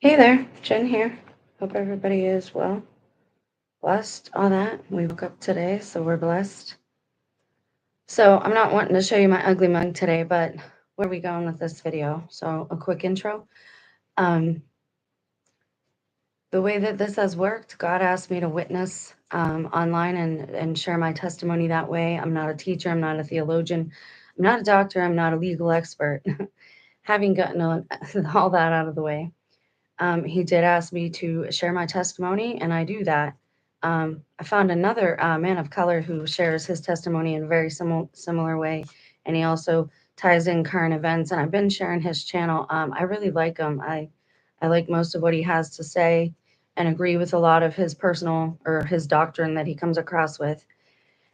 Hey there, Jen here. Hope everybody is well, blessed, all that. We woke up today, so we're blessed. So I'm not wanting to show you my ugly mug today, but where are we going with this video? So a quick intro. Um, the way that this has worked, God asked me to witness online and share my testimony that way. I'm not a teacher, I'm not a theologian, I'm not a doctor, I'm not a legal expert. Having gotten all that out of the way. He did ask me to share my testimony, and I do that. I found another man of color who shares his testimony in a very similar way, and he also ties in current events. And I've been sharing his channel. I really like him. I like most of what he has to say, and agree with a lot of his personal or his doctrine that he comes across with.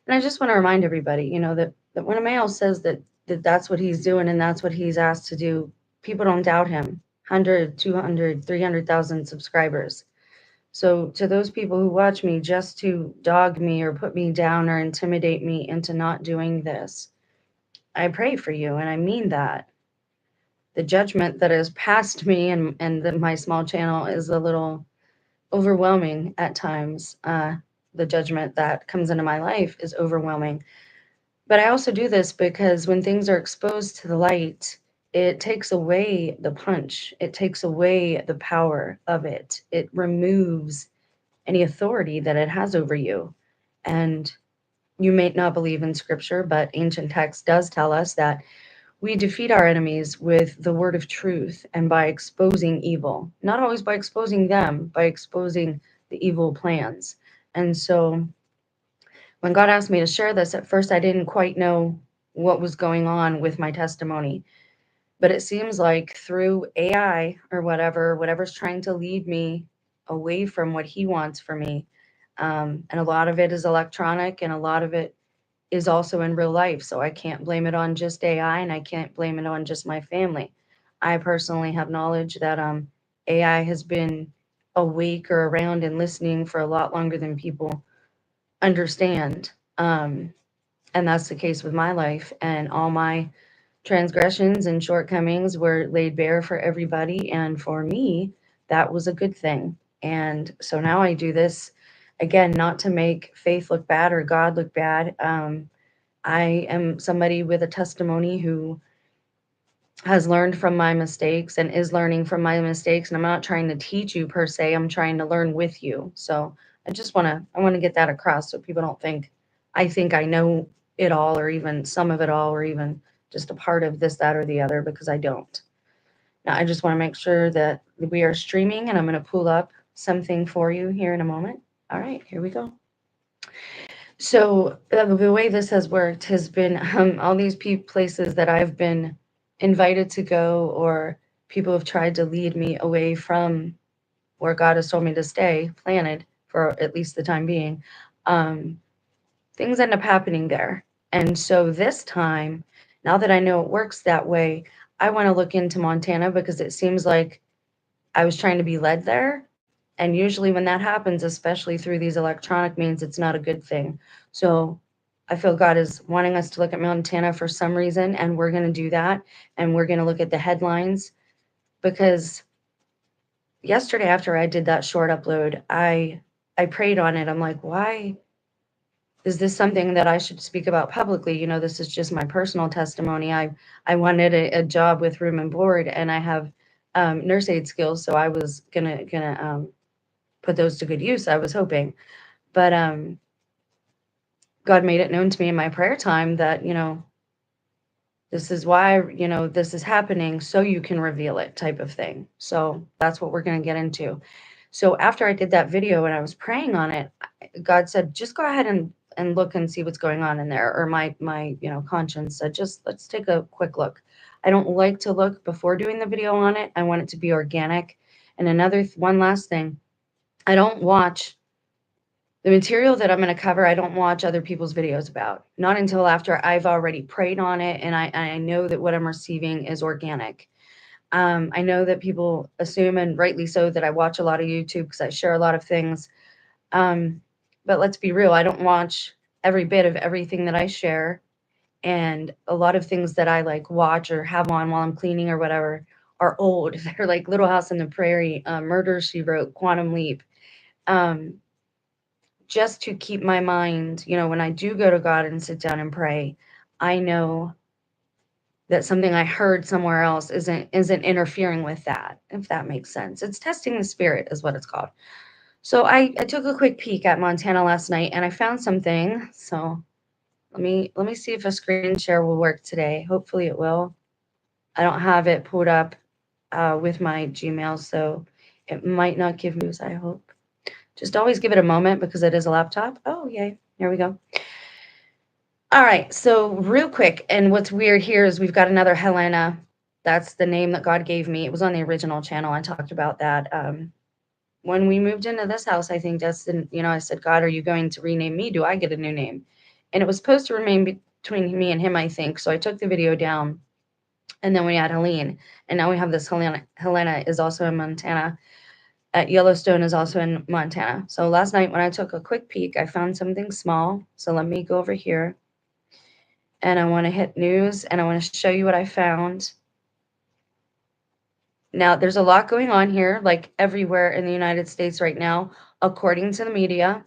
And I just want to remind everybody, that when a male says that that's what he's doing and that's what he's asked to do, people don't doubt him. 100, 200, 300,000 subscribers. So to those people who watch me just to dog me or put me down or intimidate me into not doing this, I pray for you and I mean that. The judgment that has passed me and my small channel is a little overwhelming at times. The judgment that comes into my life is overwhelming. But I also do this because when things are exposed to the light, it takes away the punch. It takes away the power of it. It removes any authority that it has over you. And you may not believe in scripture, but ancient text does tell us that we defeat our enemies with the word of truth and by exposing evil, not always by exposing them, by exposing the evil plans. And so when God asked me to share this, at first I didn't quite know what was going on with my testimony. But it seems like through AI or whatever's trying to lead me away from what he wants for me. And a lot of it is electronic and a lot of it is also in real life. So I can't blame it on just AI and I can't blame it on just my family. I personally have knowledge that AI has been awake or around and listening for a lot longer than people understand. And that's the case with my life, and all my transgressions and shortcomings were laid bare for everybody. And for me, that was a good thing. And so now I do this again, not to make faith look bad or God look bad. I am somebody with a testimony who has learned from my mistakes and is learning from my mistakes. And I'm not trying to teach you per se, I'm trying to learn with you. So I want to get that across so people don't think I know it all or even some of it all or even just a part of this, that, or the other, because I don't. Now, I just want to make sure that we are streaming and I'm going to pull up something for you here in a moment. All right, here we go. So the way this has worked has been all these places that I've been invited to go, or people have tried to lead me away from where God has told me to stay planted for at least the time being. Um, Things end up happening there. And so this time, now that I know it works that way, I want to look into Montana because it seems like I was trying to be led there. And usually, when that happens, especially through these electronic means, it's not a good thing. So I feel God is wanting us to look at Montana for some reason, and we're going to do that. And we're going to look at the headlines because yesterday, after I did that short upload, I prayed on it. I'm like, why is this something that I should speak about publicly? This is just my personal testimony. I wanted a job with room and board, and I have nurse aid skills, so I was gonna put those to good use. I was hoping, but God made it known to me in my prayer time that this is why this is happening, so you can reveal it, type of thing. So that's what we're gonna get into. So after I did that video and I was praying on it, God said, just go ahead and look and see what's going on in there. Or my conscience said, just let's take a quick look. I don't like to look before doing the video on it. I want it to be organic. And one last thing, I don't watch the material that I'm going to cover. I don't watch other people's videos about, not until after I've already prayed on it and I know that what I'm receiving is organic. I know that people assume, and rightly so, that I watch a lot of YouTube because I share a lot of things. But let's be real, I don't watch every bit of everything that I share. And a lot of things that I like watch or have on while I'm cleaning or whatever are old. They're like Little House on the Prairie, Murder, She Wrote, Quantum Leap. Um, just to keep my mind, when I do go to God and sit down and pray, I know that something I heard somewhere else isn't interfering with that, if that makes sense. It's testing the spirit is what it's called. So I took a quick peek at Montana last night and I found something. So let me see if a screen share will work today. Hopefully it will. I don't have it pulled up with my Gmail, so it might not give news, I hope. Just always give it a moment because it is a laptop. Oh, yay. Here we go. All right, so real quick, and what's weird here is we've got another Helena. That's the name that God gave me. It was on the original channel. I talked about that. When we moved into this house, I think I said, God, are you going to rename me? Do I get a new name? And it was supposed to remain between me and him, I think. So I took the video down, and then we had Helene, and now we have this Helena. Helena is also in Montana. At Yellowstone is also in Montana. So last night when I took a quick peek, I found something small. So let me go over here. And I want to hit news, and I want to show you what I found. Now, there's a lot going on here, like everywhere in the United States right now, according to the media,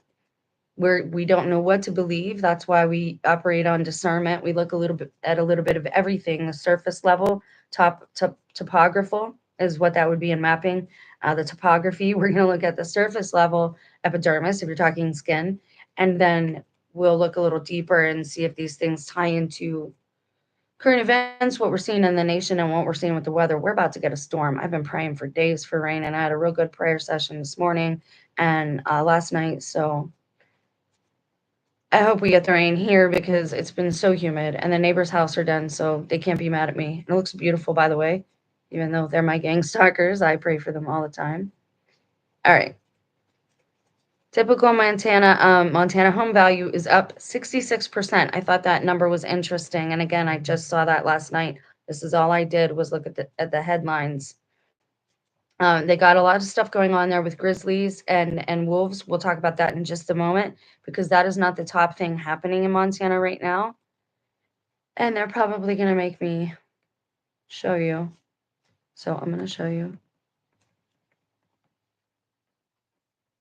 where we don't know what to believe. That's why we operate on discernment. We look a little bit of everything. The surface level, topographical is what that would be in mapping. The topography, we're going to look at the surface level, epidermis, if you're talking skin, and then we'll look a little deeper and see if these things tie into current events, what we're seeing in the nation and what we're seeing with the weather. We're about to get a storm. I've been praying for days for rain, and I had a real good prayer session this morning and last night. So I hope we get the rain here because it's been so humid, and the neighbor's house are done, so they can't be mad at me. It looks beautiful, by the way. Even though they're my gang stalkers, I pray for them all the time. All right. Typical Montana home value is up 66%. I thought that number was interesting. And again, I just saw that last night. This is all I did was look at the headlines. They got a lot of stuff going on there with grizzlies and wolves. We'll talk about that in just a moment because that is not the top thing happening in Montana right now. And they're probably going to make me show you. So I'm going to show you.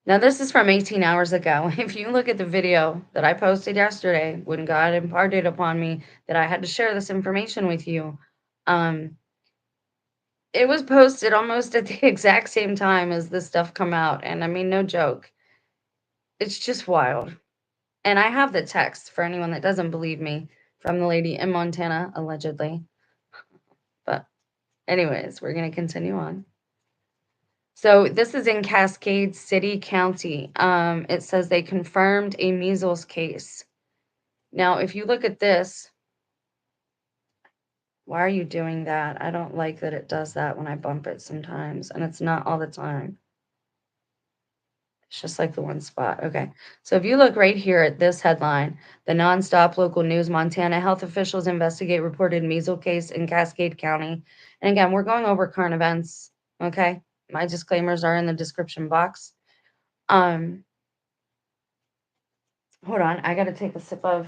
Now, this is from 18 hours ago. If you look at the video that I posted yesterday, when God imparted upon me that I had to share this information with you, it was posted almost at the exact same time as this stuff come out. And I mean, no joke. It's just wild. And I have the text for anyone that doesn't believe me from the lady in Montana, allegedly. But anyways, we're going to continue on. So this is in Cascade City County. It says they confirmed a measles case. Now, if you look at this, why are you doing that? I don't like that it does that when I bump it sometimes, and it's not all the time. It's just like the one spot. Okay. So if you look right here at this headline, the nonstop local news, Montana health officials investigate reported measles case in Cascade County. And again, we're going over current events. Okay. My disclaimers are in the description box. Hold on. I got to take a sip of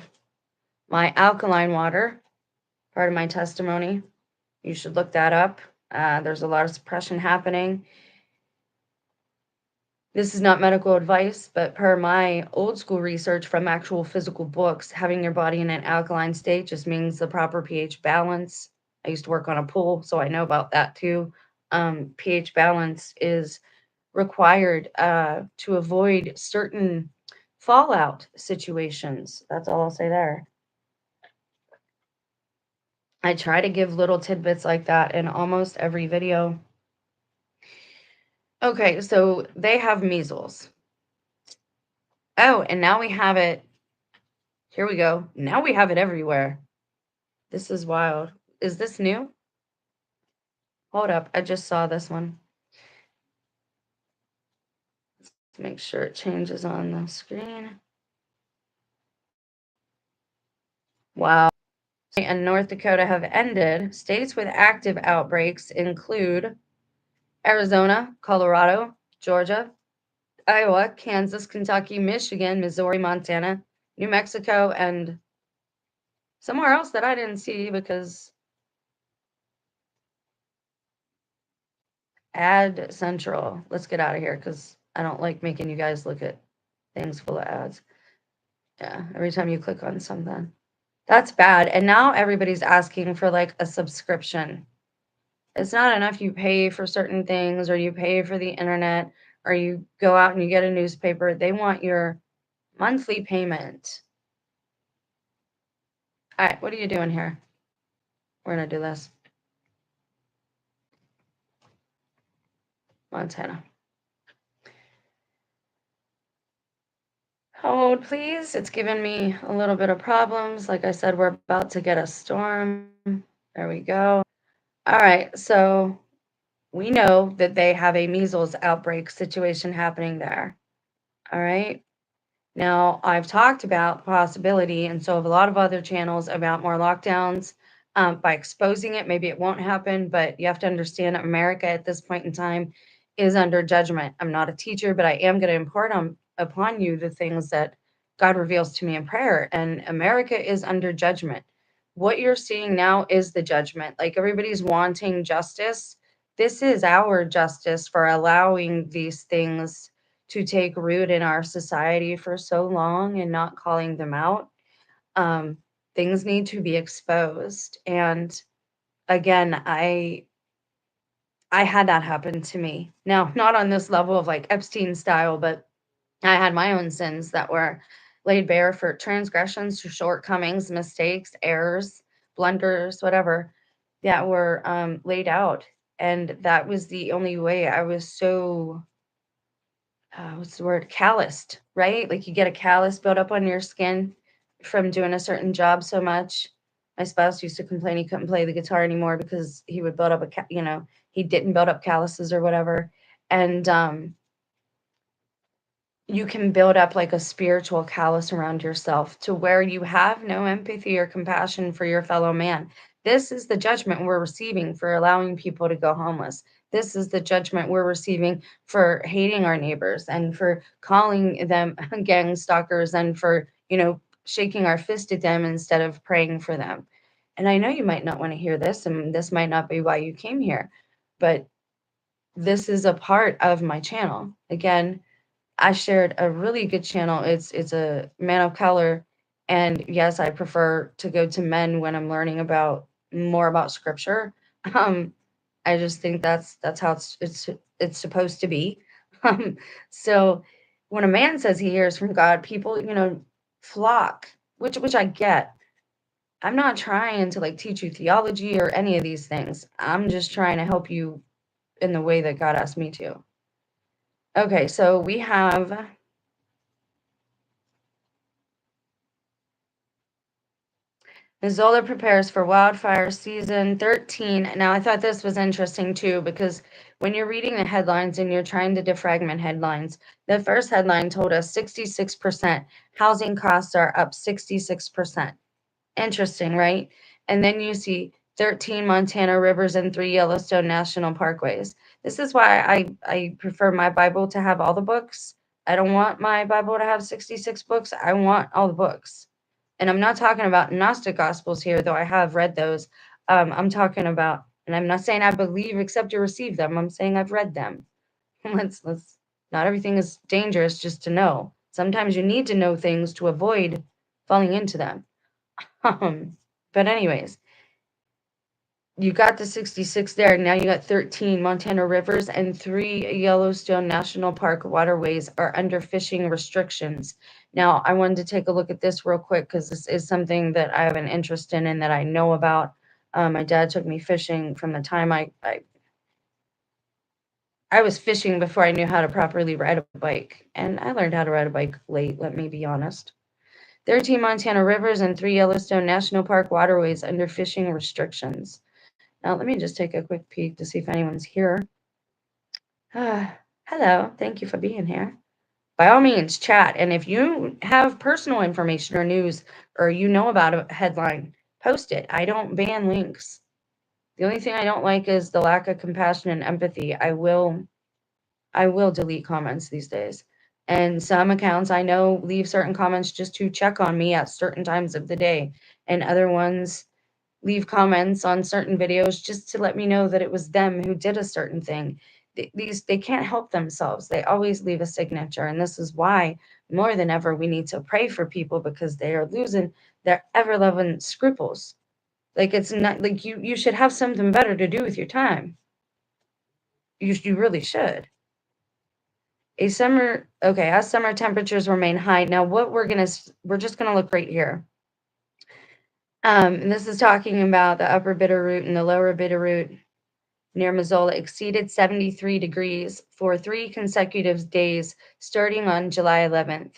my alkaline water, part of my testimony. You should look that up. There's a lot of suppression happening. This is not medical advice, but per my old school research from actual physical books, having your body in an alkaline state just means the proper pH balance. I used to work on a pool, so I know about that too. pH balance is required to avoid certain fallout situations. That's all I'll say there. I try to give little tidbits like that in almost every video. Okay, so they have measles. Oh, and now we have it. Here we go. Now we have it everywhere. This is wild. Is this new? Hold up. I just saw this one. Let's make sure it changes on the screen. Wow. And North Dakota have ended. States with active outbreaks include Arizona, Colorado, Georgia, Iowa, Kansas, Kentucky, Michigan, Missouri, Montana, New Mexico, and somewhere else that I didn't see because Ad Central. Let's get out of here because I don't like making you guys look at things full of ads. Yeah, every time you click on something. That's bad. And now everybody's asking for like a subscription. It's not enough you pay for certain things or you pay for the internet or you go out and you get a newspaper. They want your monthly payment. All right, what are you doing here? We're going to do this. Montana. Hold, please. It's given me a little bit of problems. Like I said, we're about to get a storm. There we go. All right, so we know that they have a measles outbreak situation happening there. All right. Now, I've talked about the possibility, and so have a lot of other channels, about more lockdowns. By exposing it, maybe it won't happen, but you have to understand America at this point in time is under judgment. I'm not a teacher, but I am going to impart upon you the things that God reveals to me in prayer. And America is under judgment. What you're seeing now is the judgment. Like everybody's wanting justice. This is our justice for allowing these things to take root in our society for so long and not calling them out. Um, Things need to be exposed. And again, I had that happen to me. Now, not on this level of like Epstein style, but I had my own sins that were laid bare for transgressions, shortcomings, mistakes, errors, blunders, whatever, that were laid out. And that was the only way. I was so what's the word? Calloused, right? Like you get a callus built up on your skin from doing a certain job so much. My spouse used to complain he couldn't play the guitar anymore because he would build up he didn't build up calluses or whatever. And you can build up like a spiritual callus around yourself to where you have no empathy or compassion for your fellow man. This is the judgment we're receiving for allowing people to go homeless. This is the judgment we're receiving for hating our neighbors and for calling them gang stalkers and for, shaking our fist at them instead of praying for them. And I know you might not want to hear this, and this might not be why you came here, but this is a part of my channel. Again, I shared a really good channel. It's a man of color, and yes, I prefer to go to men when I'm learning about more about scripture. Um, I just think that's how it's supposed to be. Um, so when a man says he hears from God, people, flock, which I get. I'm not trying to like teach you theology or any of these things. I'm just trying to help you in the way that God asked me to. Okay, so we have Missoula prepares for wildfire season 13. Now, I thought this was interesting too, because when you're reading the headlines and you're trying to defragment headlines, the first headline told us 66% housing costs are up 66%. Interesting, right? And then you see 13 Montana rivers and 3 Yellowstone National Parkways. This is why I prefer my Bible to have all the books. I don't want my Bible to have 66 books. I want all the books. And I'm not talking about Gnostic Gospels here, though I have read those. I'm talking about, and I'm not saying I believe except to receive them. I'm saying I've read them. Let's. Not everything is dangerous just to know. Sometimes you need to know things to avoid falling into them. But anyways, you got the 66 there. Now you got 13 Montana rivers and 3 Yellowstone National Park waterways are under fishing restrictions. Now, I wanted to take a look at this real quick because this is something that I have an interest in and that I know about. My dad took me fishing from the time I was fishing before I knew how to properly ride a bike, and I learned how to ride a bike late, let me be honest. 13 Montana rivers and 3 Yellowstone National Park waterways under fishing restrictions. Now, let me just take a quick peek to see if anyone's here. Hello, thank you for being here. By all means, chat. And if you have personal information or news or you know about a headline, post it. I don't ban links. The only thing I don't like is the lack of compassion and empathy. I will delete comments these days. And some accounts I know leave certain comments just to check on me at certain times of the day. And other ones leave comments on certain videos just to let me know that it was them who did a certain thing. they can't help themselves. They always leave a signature. And this is why more than ever we need to pray for people, because they are losing their ever-loving scruples. Like, it's not like you should have something better to do with your time. You really should. As summer temperatures remain high. Now, we're just gonna look right here. And this is talking about the upper Bitterroot and the lower Bitterroot near Missoula exceeded 73 degrees for 3 consecutive days starting on July 11th.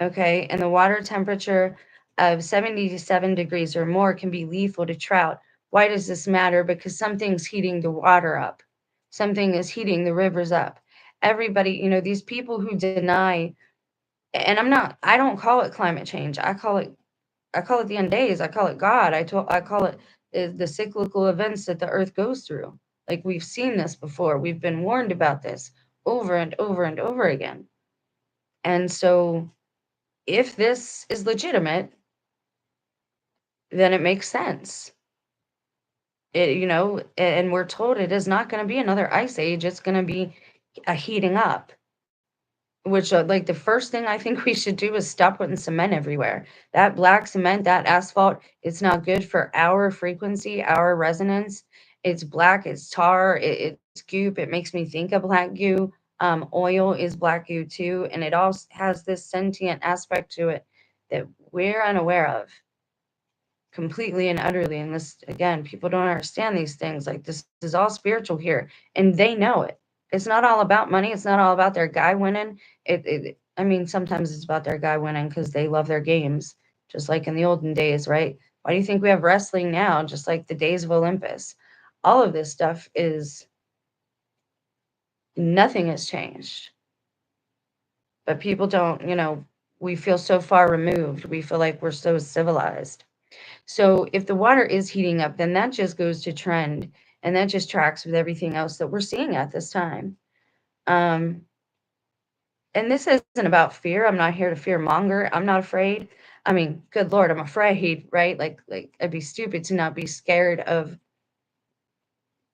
Okay, and the water temperature of 77 degrees or more can be lethal to trout. Why does this matter? Because something's heating the water up. Something is heating the rivers up. Everybody, these people who deny, and I don't call it climate change. I call it the end days. I call it God. I call it the cyclical events that the earth goes through. Like, we've seen this before. We've been warned about this over and over and over again. And so if this is legitimate, then it makes sense. And we're told it is not going to be another ice age. It's going to be a heating up. Which, like, the first thing I think we should do is stop putting cement everywhere. That black cement, that asphalt, it's not good for our frequency, our resonance. It's black, it's tar, it's goop. It makes me think of black goo. Oil is black goo too, and it all has this sentient aspect to it that we're unaware of completely and utterly. And this, again, people don't understand these things. Like, this is all spiritual here, and they know it. It's not all about money. It's not all about their guy winning. I mean, sometimes it's about their guy winning because they love their games, just like in the olden days, right? Why do you think we have wrestling now? Just like the days of Olympus. All of this stuff is, nothing has changed. But people don't, we feel so far removed. We feel like we're so civilized. So if the water is heating up, then that just goes to trend, and that just tracks with everything else that we're seeing at this time. Um, and this isn't about fear. I'm not here to fear monger. I'm not afraid. I mean, good Lord, I'm afraid, right? Like I'd be stupid to not be scared of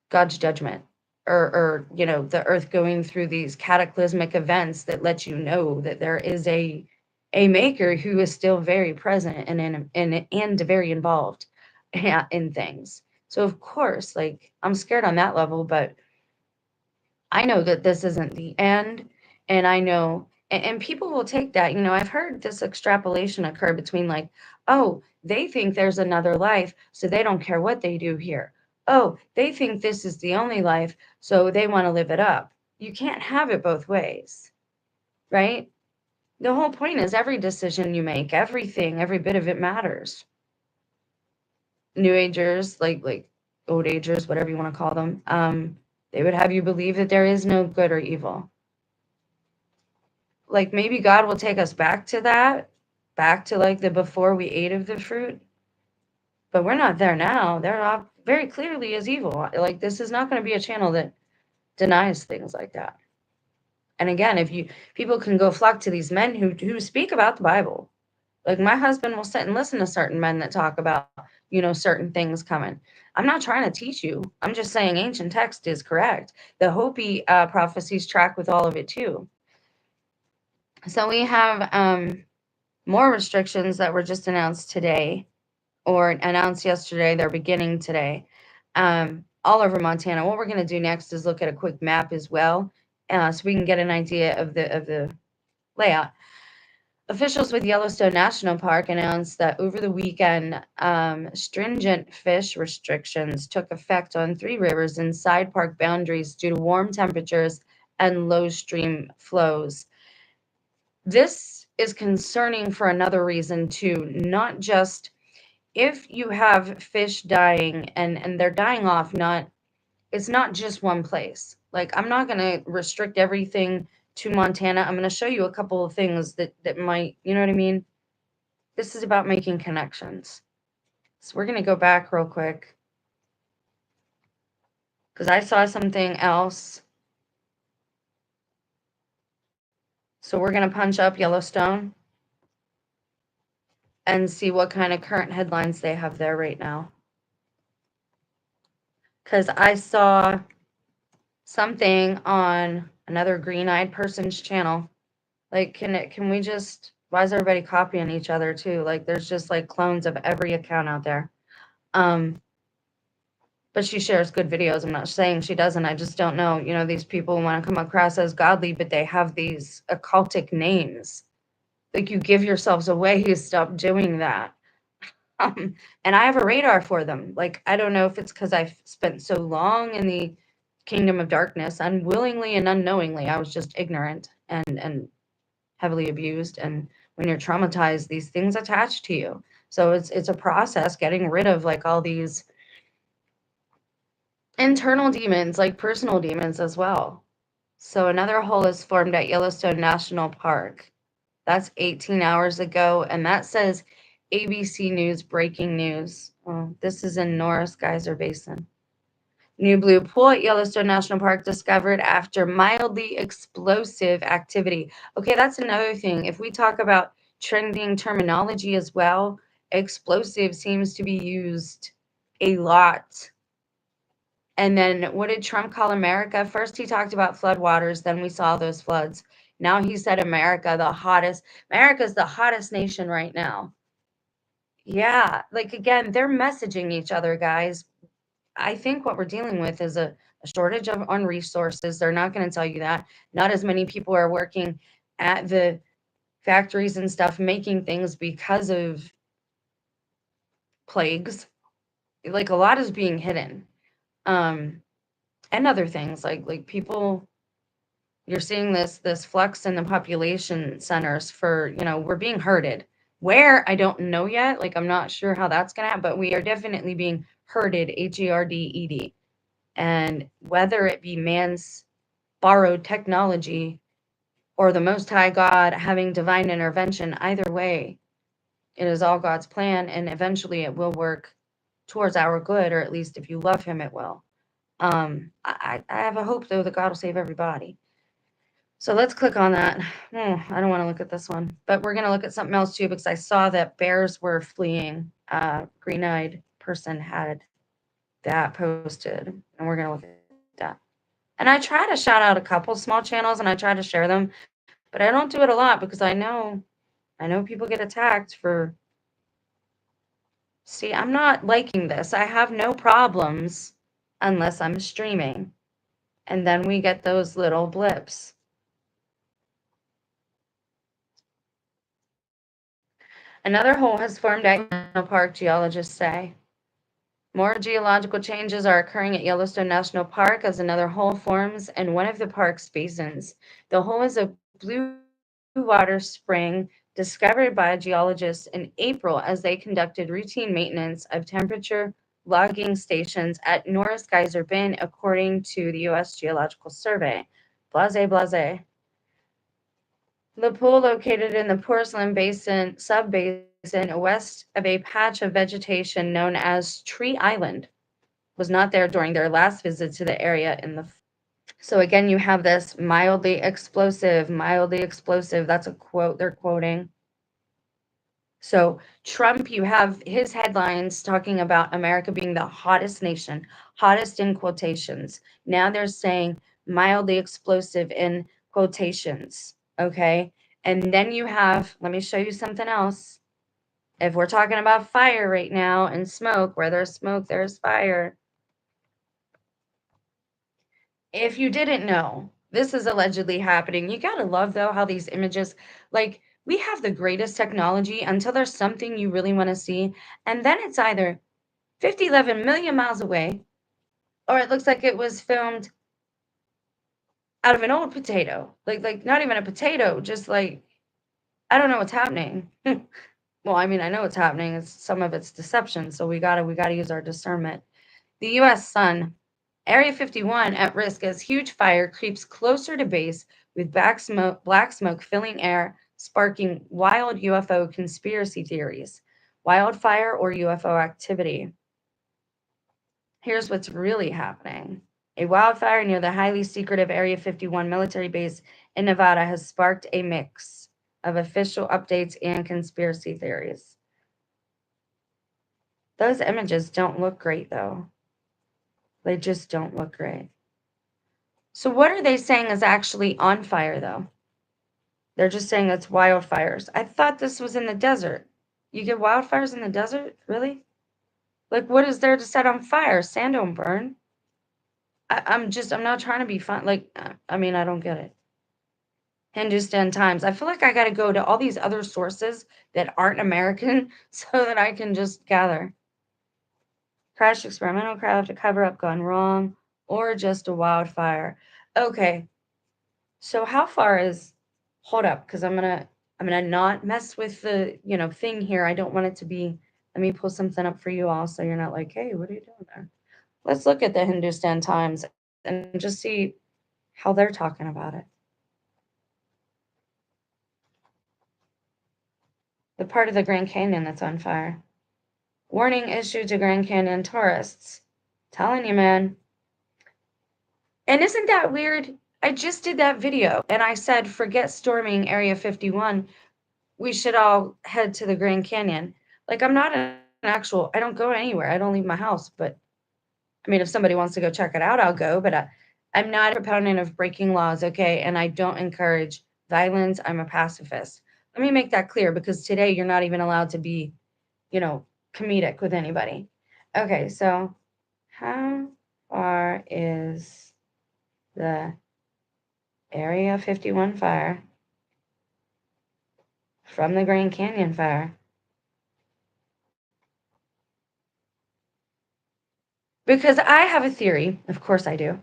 God's judgment, or the earth going through these cataclysmic events that let you know that there is a maker who is still very present and very involved in things. So of course, like, I'm scared on that level, but I know that this isn't the end, and I know, and people will take that. I've heard this extrapolation occur between, like, oh, they think there's another life, so they don't care what they do here. Oh, they think this is the only life, so they want to live it up. You can't have it both ways, right? The whole point is every decision you make, everything, every bit of it matters. New Agers, like old agers, whatever you want to call them, they would have you believe that there is no good or evil. Like, maybe God will take us back to that, back to like the before we ate of the fruit, but we're not there now. There very clearly is evil. Like, this is not going to be a channel that denies things like that. And again, if people can go flock to these men who speak about the Bible. Like, my husband will sit and listen to certain men that talk about, certain things coming. I'm not trying to teach you. I'm just saying ancient text is correct. The Hopi prophecies track with all of it too. So we have more restrictions that were just announced today, or announced yesterday. They're beginning today, all over Montana. What we're going to do next is look at a quick map as well, so we can get an idea of the layout. Officials with Yellowstone National Park announced that over the weekend, stringent fish restrictions took effect on 3 rivers inside park boundaries due to warm temperatures and low stream flows. This is concerning for another reason too, not just if you have fish dying and they're dying off, it's not just one place. Like, I'm not going to restrict everything to Montana. I'm going to show you a couple of things that might, you know what I mean? This is about making connections. So we're going to go back real quick, because I saw something else. So we're going to punch up Yellowstone and see what kind of current headlines they have there right now. Because I saw something on another green-eyed person's channel. Like, can we just, why is everybody copying each other too? Like, there's just like clones of every account out there. But she shares good videos. I'm not saying she doesn't. I just don't know. You know, these people want to come across as godly, but they have these occultic names. Like, you give yourselves away, you stop doing that. And I have a radar for them. Like, I don't know if it's because I've spent so long in the kingdom of darkness, unwillingly and unknowingly. I was just ignorant and heavily abused. And when you're traumatized, these things attach to you. So it's a process getting rid of like all these internal demons, like personal demons as well. So another hole is formed at Yellowstone National Park. That's 18 hours ago, and that says ABC News breaking news. Oh, this is in Norris Geyser Basin. New blue pool at Yellowstone National Park discovered after mildly explosive activity. Okay, that's another thing. If we talk about trending terminology as well, explosive seems to be used a lot. And then what did Trump call America? First, he talked about floodwaters. Then we saw those floods. Now he said America's the hottest nation right now. Yeah, like again, they're messaging each other, guys. I think what we're dealing with is a shortage on resources. They're not going to tell you that. Not as many people are working at the factories and stuff making things because of plagues. Like a lot is being hidden. And other things like people, you're seeing this flux in the population centers for, you know, we're being herded. Where, I don't know yet. Like, I'm not sure how that's going to happen, but we are definitely being herded, Herded. And whether it be man's borrowed technology or the Most High God having divine intervention, either way, it is all God's plan, and eventually it will work towards our good, or at least if you love Him, it will. I have a hope, though, that God will save everybody. So let's click on that. I don't want to look at this one, but we're going to look at something else too, because I saw that bears were fleeing. Green-eyed person had that posted, and we're going to look at that. And I try to shout out a couple small channels, and I try to share them, but I don't do it a lot because I know people get attacked for. See, I'm not liking this. I have no problems unless I'm streaming, and then we get those little blips. Another hole has formed at National Park, geologists say. More geological changes are occurring at Yellowstone National Park as another hole forms in one of the park's basins. The hole is a blue water spring discovered by geologists in April as they conducted routine maintenance of temperature logging stations at Norris Geyser Bin, according to the U.S. Geological Survey. Blase, blase. The pool, located in the Porcelain Basin subbasin west of a patch of vegetation known as Tree Island, was not there during their last visit to the area in the. So again, you have this mildly explosive. That's a quote they're quoting. So Trump, you have his headlines talking about America being the hottest nation, hottest in quotations. Now they're saying mildly explosive in quotations. Okay. And then you have, let me show you something else. If we're talking about fire right now and smoke, where there's smoke, there's fire. If you didn't know, this is allegedly happening. You gotta love, though, how these images, like, we have the greatest technology until there's something you really want to see. And then it's either 50, 11 million miles away, or it looks like it was filmed out of an old potato. Like not even a potato, just like, I don't know what's happening. Well, I mean, I know what's happening. Some of it's deception. So we gotta use our discernment. The U.S. Sun. Area 51 at risk as huge fire creeps closer to base with black smoke filling air, sparking wild UFO conspiracy theories. Wildfire or UFO activity. Here's what's really happening. A wildfire near the highly secretive Area 51 military base in Nevada has sparked a mix of official updates and conspiracy theories. Those images don't look great, though. They just don't look great. So what are they saying is actually on fire, though? They're just saying it's wildfires. I thought this was in the desert. You get wildfires in the desert? Really? Like, what is there to set on fire? Sand don't burn. I'm not trying to be fun. Like, I mean, I don't get it. Hindustan Times. I feel like I got to go to all these other sources that aren't American so that I can just gather. Crash experimental craft, a cover up gone wrong, or just a wildfire. Okay, so how far is? Hold up, because I'm gonna not mess with the thing here. I don't want it to be. Let me pull something up for you all, so you're not like, hey, what are you doing there? Let's look at the Hindustan Times and just see how they're talking about it. The part of the Grand Canyon that's on fire. Warning issued to Grand Canyon tourists. Telling you, man. And isn't that weird? I just did that video and I said, forget storming Area 51. We should all head to the Grand Canyon. Like, I'm not an actual, I don't go anywhere. I don't leave my house. But I mean, if somebody wants to go check it out, I'll go. But I'm not a proponent of breaking laws, okay? And I don't encourage violence. I'm a pacifist. Let me make that clear because today you're not even allowed to be, comedic with anybody. Okay, so how far is the Area 51 fire from the Grand Canyon fire? Because I have a theory. Of course I do.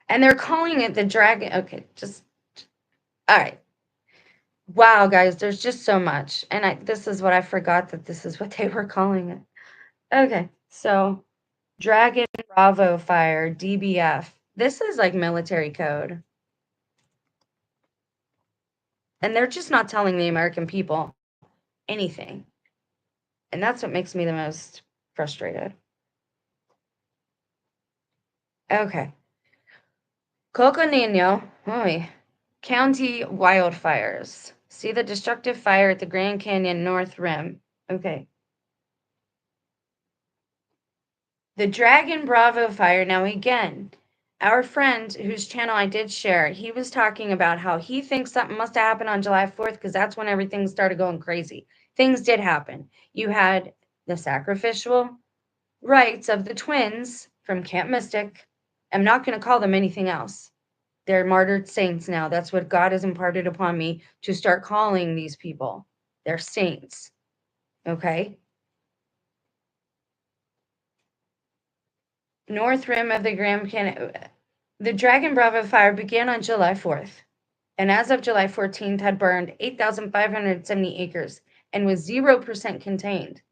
And they're calling it the dragon. Okay, just all right. Wow, guys, there's just so much. And this is what I forgot that this is what they were calling it. Okay, so Dragon Bravo Fire, DBF. This is like military code. And they're just not telling the American people anything. And that's what makes me the most frustrated. Okay. Coconino, County wildfires. See the destructive fire at the Grand Canyon North Rim. Okay. The Dragon Bravo fire. Now, again, our friend whose channel I did share, he was talking about how he thinks something must have happened on July 4th because that's when everything started going crazy. Things did happen. You had the sacrificial rites of the twins from Camp Mystic. I'm not going to call them anything else. They're martyred saints now. That's what God has imparted upon me to start calling these people. They're saints. Okay? North rim of the Grand Canyon. The Dragon Bravo fire began on July 4th, and as of July 14th had burned 8,570 acres and was 0% contained.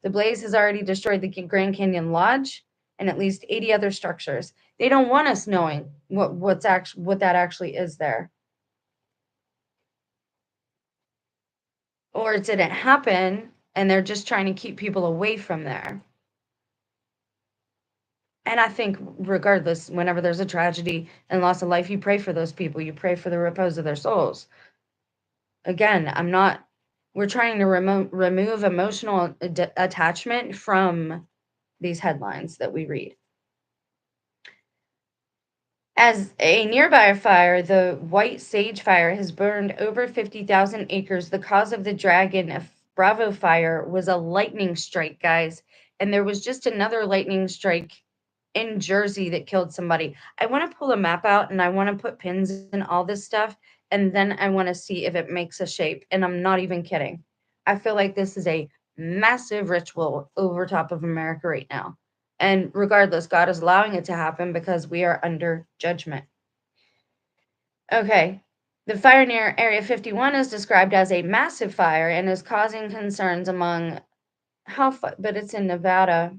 The blaze has already destroyed the Grand Canyon Lodge and at least 80 other structures. They don't want us knowing what that actually is there. Or it didn't happen and they're just trying to keep people away from there. And I think regardless, whenever there's a tragedy and loss of life, you pray for those people. You pray for the repose of their souls. Again, we're trying to remove emotional attachment from these headlines that we read. As a nearby fire, the White Sage Fire has burned over 50,000 acres. The cause of the Dragon Bravo fire was a lightning strike, guys. And there was just another lightning strike in Jersey that killed somebody. I want to pull a map out and I want to put pins in all this stuff. And then I want to see if it makes a shape. And I'm not even kidding. I feel like this is a massive ritual over top of America right now. And regardless, God is allowing it to happen because we are under judgment. Okay. The fire near Area 51 is described as a massive fire and is causing concerns among but it's in Nevada.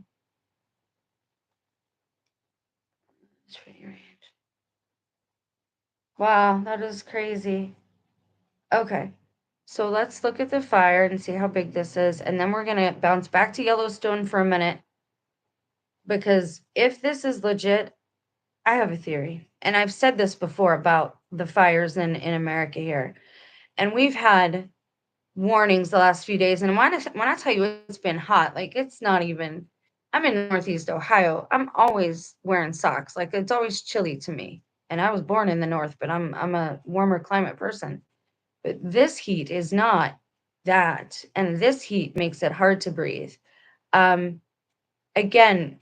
Wow, that is crazy. Okay. So let's look at the fire and see how big this is. And then we're going to bounce back to Yellowstone for a minute. Because if this is legit, I have a theory. And I've said this before about the fires in America here. And we've had warnings the last few days. And when I tell you it's been hot, like it's not even, I'm in Northeast Ohio. I'm always wearing socks. Like it's always chilly to me. And I was born in the North, but I'm a warmer climate person. But this heat is not that. And this heat makes it hard to breathe. Um, Again,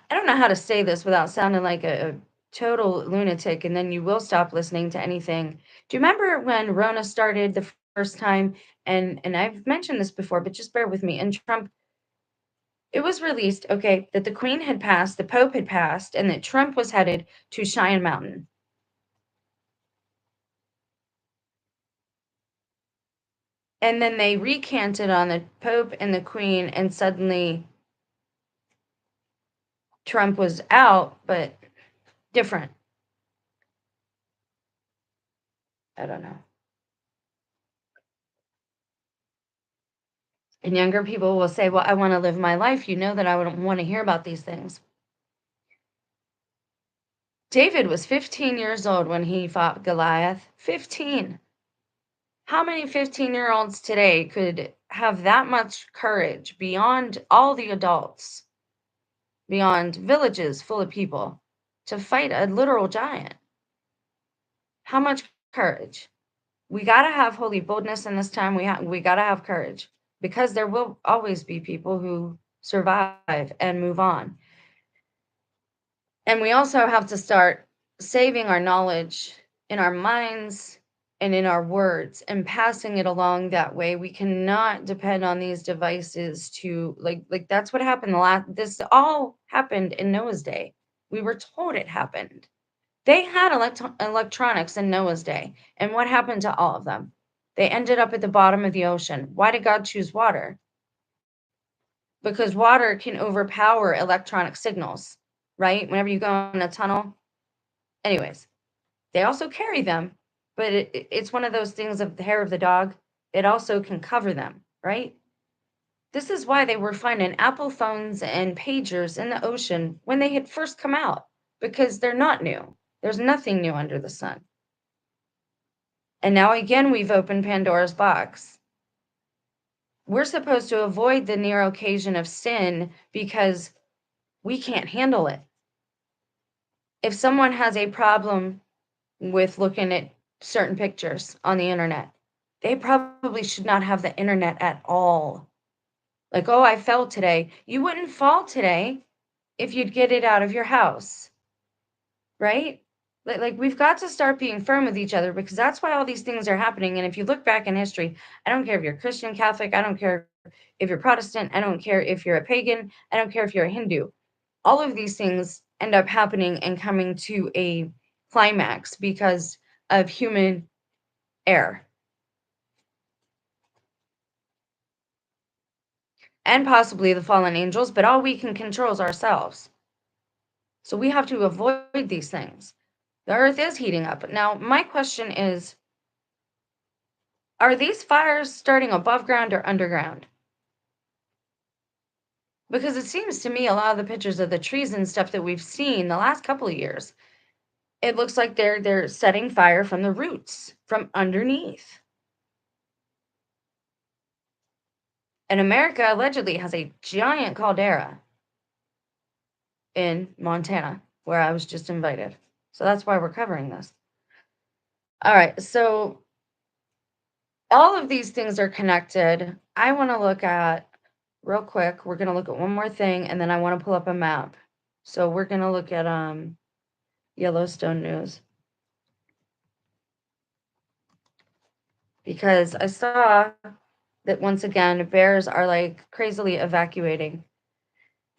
I don't know how to say this without sounding like a total lunatic, and then you will stop listening to anything. Do you remember when Rona started the first time? And I've mentioned this before, but just bear with me. And Trump, it was released, okay, that the Queen had passed, the Pope had passed, and that Trump was headed to Cheyenne Mountain. And then they recanted on the Pope and the Queen, and suddenly Trump was out, but different. I don't know. And younger people will say, well, I want to live my life. You know that I wouldn't want to hear about these things. David was 15 years old when he fought Goliath. 15. How many 15-year-olds today could have that much courage beyond all the adults, beyond villages full of people, to fight a literal giant? How much courage? We got to have holy boldness in this time. We got to have courage, because there will always be people who survive and move on. And we also have to start saving our knowledge in our minds and in our words and passing it along that way. We cannot depend on these devices to like that's what happened this all happened in Noah's day. We were told it happened. They had electronics in Noah's day. And what happened to all of them? They ended up at the bottom of the ocean. Why did God choose water? Because water can overpower electronic signals, right? Whenever you go in a tunnel. Anyways, they also carry them, but it's one of those things of the hair of the dog. It also can cover them, right? This is why they were finding Apple phones and pagers in the ocean when they had first come out, because they're not new. There's nothing new under the sun. And now again, we've opened Pandora's box. We're supposed to avoid the near occasion of sin because we can't handle it. If someone has a problem with looking at certain pictures on the internet, they probably should not have the internet at all. Like, oh, I fell today. You wouldn't fall today if you'd get it out of your house, right? Like we've got to start being firm with each other, because that's why all these things are happening. And if you look back in history, I don't care if you're Christian, Catholic, I don't care if you're Protestant, I don't care if you're a pagan, I don't care if you're a Hindu. All of these things end up happening and coming to a climax because of human error and possibly the fallen angels, but all we can control is ourselves. So we have to avoid these things. The earth is heating up. Now, my question is, are these fires starting above ground or underground? Because it seems to me a lot of the pictures of the trees and stuff that we've seen the last couple of years, it looks like they're setting fire from the roots, from underneath. And America allegedly has a giant caldera in Montana, where I was just invited. So that's why we're covering this. All right, so all of these things are connected. I want to look at, real quick, we're going to look at one more thing, and then I want to pull up a map. So we're going to look at Yellowstone news. Because I saw that once again, bears are like crazily evacuating.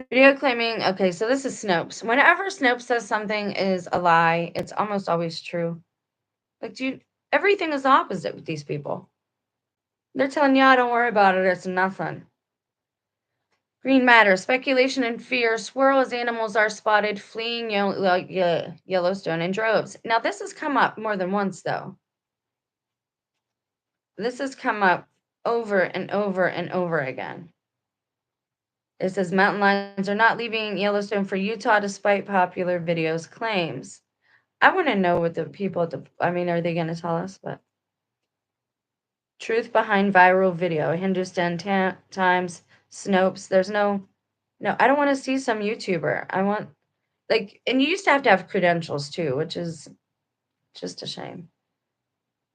Video claiming, okay, so this is Snopes. Whenever Snopes says something is a lie, it's almost always true. Like, dude, everything is the opposite with these people. They're telling you, don't worry about it, it's nothing. Green matter, speculation and fear swirl as animals are spotted fleeing Yellowstone in droves. Now, this has come up more than once, though. This has come up over and over and over again. It says mountain lions are not leaving Yellowstone for Utah despite popular videos claims. I want to know what the people at are they going to tell us? But truth behind viral video. Hindustan Times Snopes. There's no, I don't want to see some YouTuber. I want, like, and you used to have credentials too, which is just a shame.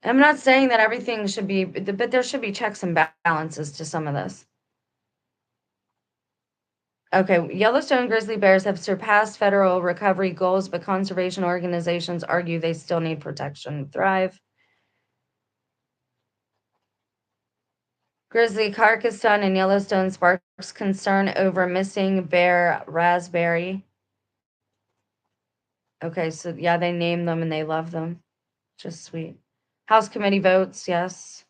I'm not saying that everything should be, but there should be checks and balances to some of this. Okay, Yellowstone grizzly bears have surpassed federal recovery goals, but conservation organizations argue they still need protection to thrive. Grizzly carcass found in Yellowstone sparks concern over missing bear raspberry. Okay, so yeah, they name them and they love them. Just sweet. House committee votes, yes.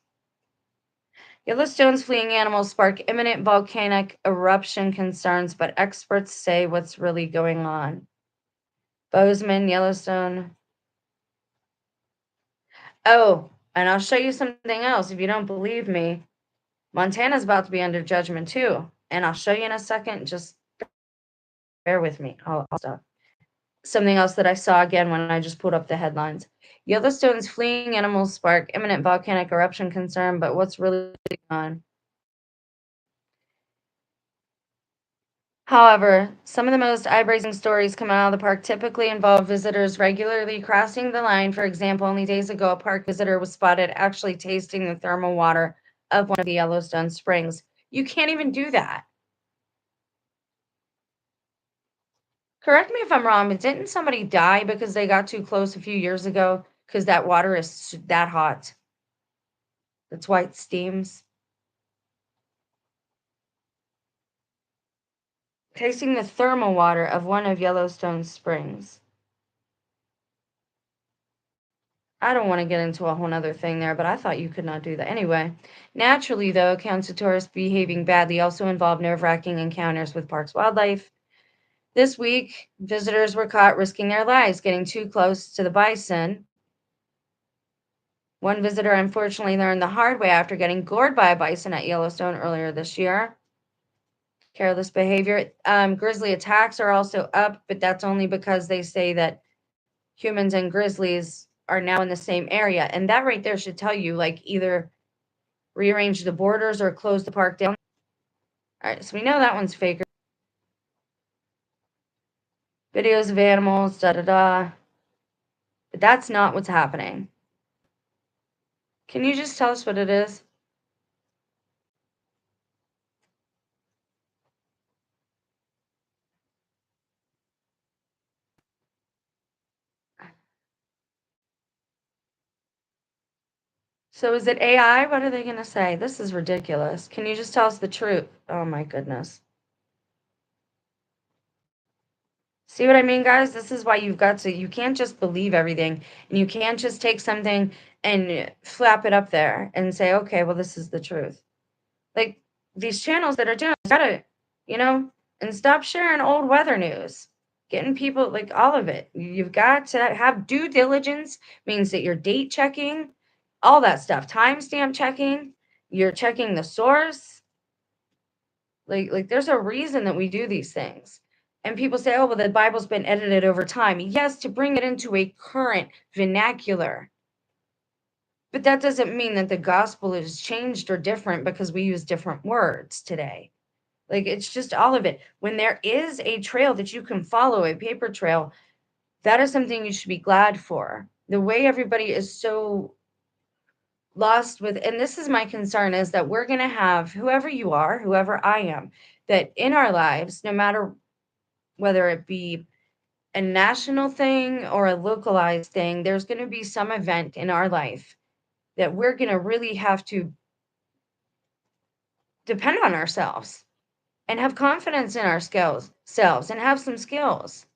Yellowstone's fleeing animals spark imminent volcanic eruption concerns, but experts say what's really going on. Bozeman, Yellowstone. Oh, and I'll show you something else if you don't believe me. Montana's about to be under judgment too. And I'll show you in a second. Just bear with me. I'll stop. Something else that I saw again when I just pulled up the headlines. Yellowstone's fleeing animals spark imminent volcanic eruption concern, but what's really going on? However, some of the most eye-raising stories coming out of the park typically involve visitors regularly crossing the line. For example, only days ago, a park visitor was spotted actually tasting the thermal water of one of the Yellowstone springs. You can't even do that. Correct me if I'm wrong, but didn't somebody die because they got too close a few years ago because that water is that hot? That's why it steams. Tasting the thermal water of one of Yellowstone's springs. I don't want to get into a whole nother thing there, but I thought you could not do that. Anyway, naturally, though, accounts of tourists behaving badly also involve nerve-wracking encounters with park's wildlife. This week, visitors were caught risking their lives getting too close to the bison. One visitor unfortunately learned the hard way after getting gored by a bison at Yellowstone earlier this year. Careless behavior. Grizzly attacks are also up, but that's only because they say that humans and grizzlies are now in the same area. And that right there should tell you, like, either rearrange the borders or close the park down. All right, so we know that one's fake. Videos of animals, da da da. But that's not what's happening. Can you just tell us what it is? So is it AI? What are they going to say? This is ridiculous. Can you just tell us the truth? Oh my goodness. See what I mean, guys? This is why you can't just believe everything, and you can't just take something and flap it up there and say, okay, well, this is the truth. Like these channels that are doing, gotta, you know, and stop sharing old weather news. Getting people, like, all of it. You've got to have due diligence, means that you're date checking, all that stuff, timestamp checking, you're checking the source. Like there's a reason that we do these things. And people say, oh, well, the Bible's been edited over time. Yes, to bring it into a current vernacular. But that doesn't mean that the gospel is changed or different because we use different words today. Like it's just all of it. When there is a trail that you can follow, a paper trail, that is something you should be glad for. The way everybody is so lost with, and this is my concern, is that we're going to have whoever you are, whoever I am, that in our lives, no matter whether it be a national thing or a localized thing, there's going to be some event in our life that we're going to really have to depend on ourselves and have confidence in our skills selves and have some skills.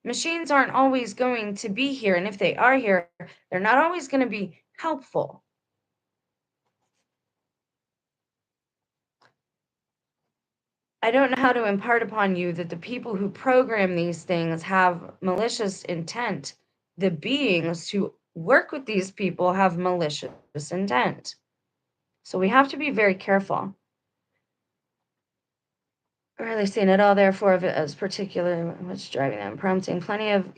Machines aren't always going to be here, and if they are here, they're not always going to be helpful. I don't know how to impart upon you that the people who program these things have malicious intent. The beings who work with these people have malicious intent. So we have to be very careful. Really seeing it all, therefore, of it as particular, what's driving them, prompting plenty of,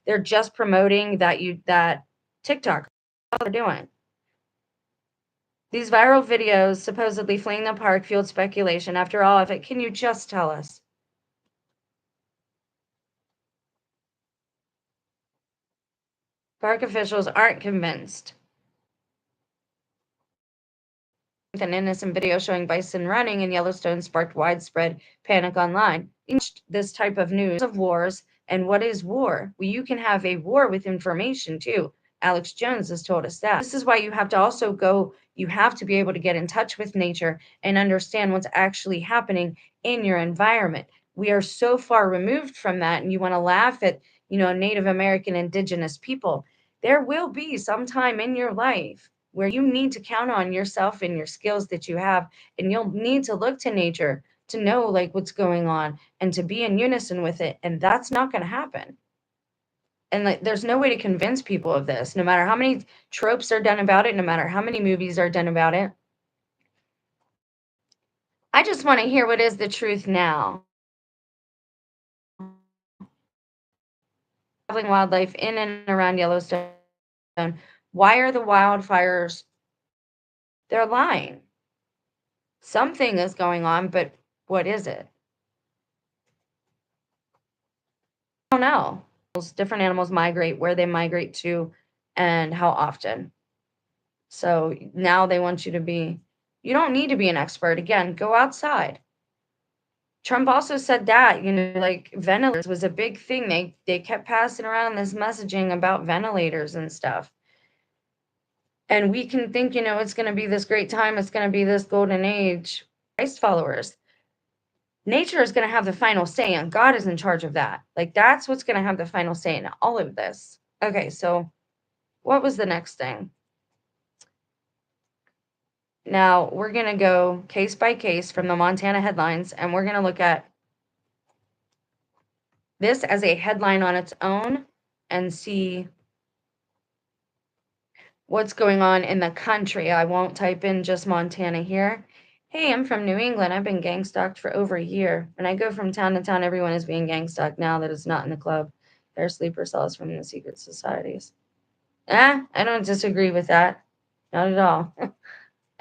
they're just promoting that TikTok, all they're doing. These viral videos supposedly fleeing the park fueled speculation. After all of it, can you just tell us? Park officials aren't convinced. An innocent video showing bison running in Yellowstone sparked widespread panic online. This type of news of wars, and what is war? Well, you can have a war with information too. Alex Jones has told us that. This is why you have to also you have to be able to get in touch with nature and understand what's actually happening in your environment. We are so far removed from that, and you want to laugh at, Native American indigenous people. There will be some time in your life where you need to count on yourself and your skills that you have, and you'll need to look to nature to know like what's going on and to be in unison with it, and that's not going to happen. And like there's no way to convince people of this, no matter how many tropes are done about it, no matter how many movies are done about it. I just want to hear what is the truth now. Traveling wildlife in and around Yellowstone. Why are the wildfires? They're lying. Something is going on, but what is it? I don't know. Different animals migrate, where they migrate to, and how often. So now they want you to be, you don't need to be an expert. Again, go outside. Trump also said that, like ventilators was a big thing. They kept passing around this messaging about ventilators and stuff. And we can think, it's going to be this great time. It's going to be this golden age. Christ followers. Nature is going to have the final say, and God is in charge of that. Like, that's what's going to have the final say in all of this. Okay, so what was the next thing? Now, we're going to go case by case from the Montana headlines, and we're going to look at this as a headline on its own and see what's going on in the country. I won't type in just Montana here. Hey, I'm from New England. I've been gang stalked for over a year. When I go from town to town, everyone is being gang stalked now that it's not in the club. They're sleeper cells from the secret societies. I don't disagree with that. Not at all.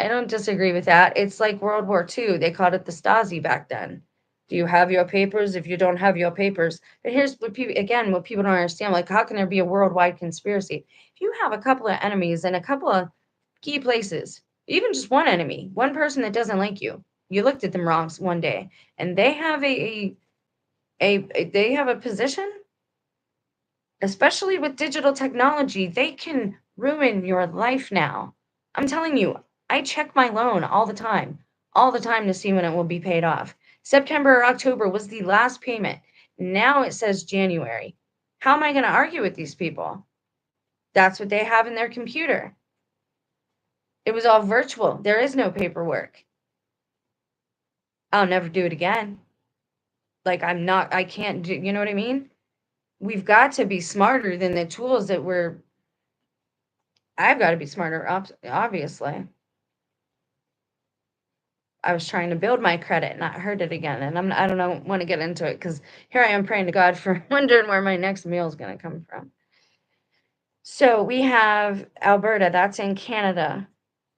I don't disagree with that. It's like World War II. They called it the Stasi back then. Do you have your papers? If you don't have your papers. But here's what people don't understand. Like, how can there be a worldwide conspiracy? If you have a couple of enemies in a couple of key places, even just one enemy, one person that doesn't like you, you looked at them wrong one day, and they have they have a position, especially with digital technology, they can ruin your life now. I'm telling you, I check my loan all the time to see when it will be paid off. September or October was the last payment. Now it says January. How am I going to argue with these people? That's what they have in their computer. It was all virtual. There is no paperwork. I'll never do it again. Like, I can't do, you know what I mean? We've got to be smarter than the tools that I've got to be smarter, obviously. I was trying to build my credit, not hurt it again. And I don't want to get into it because here I am praying to God for wondering where my next meal is going to come from. So we have Alberta, that's in Canada.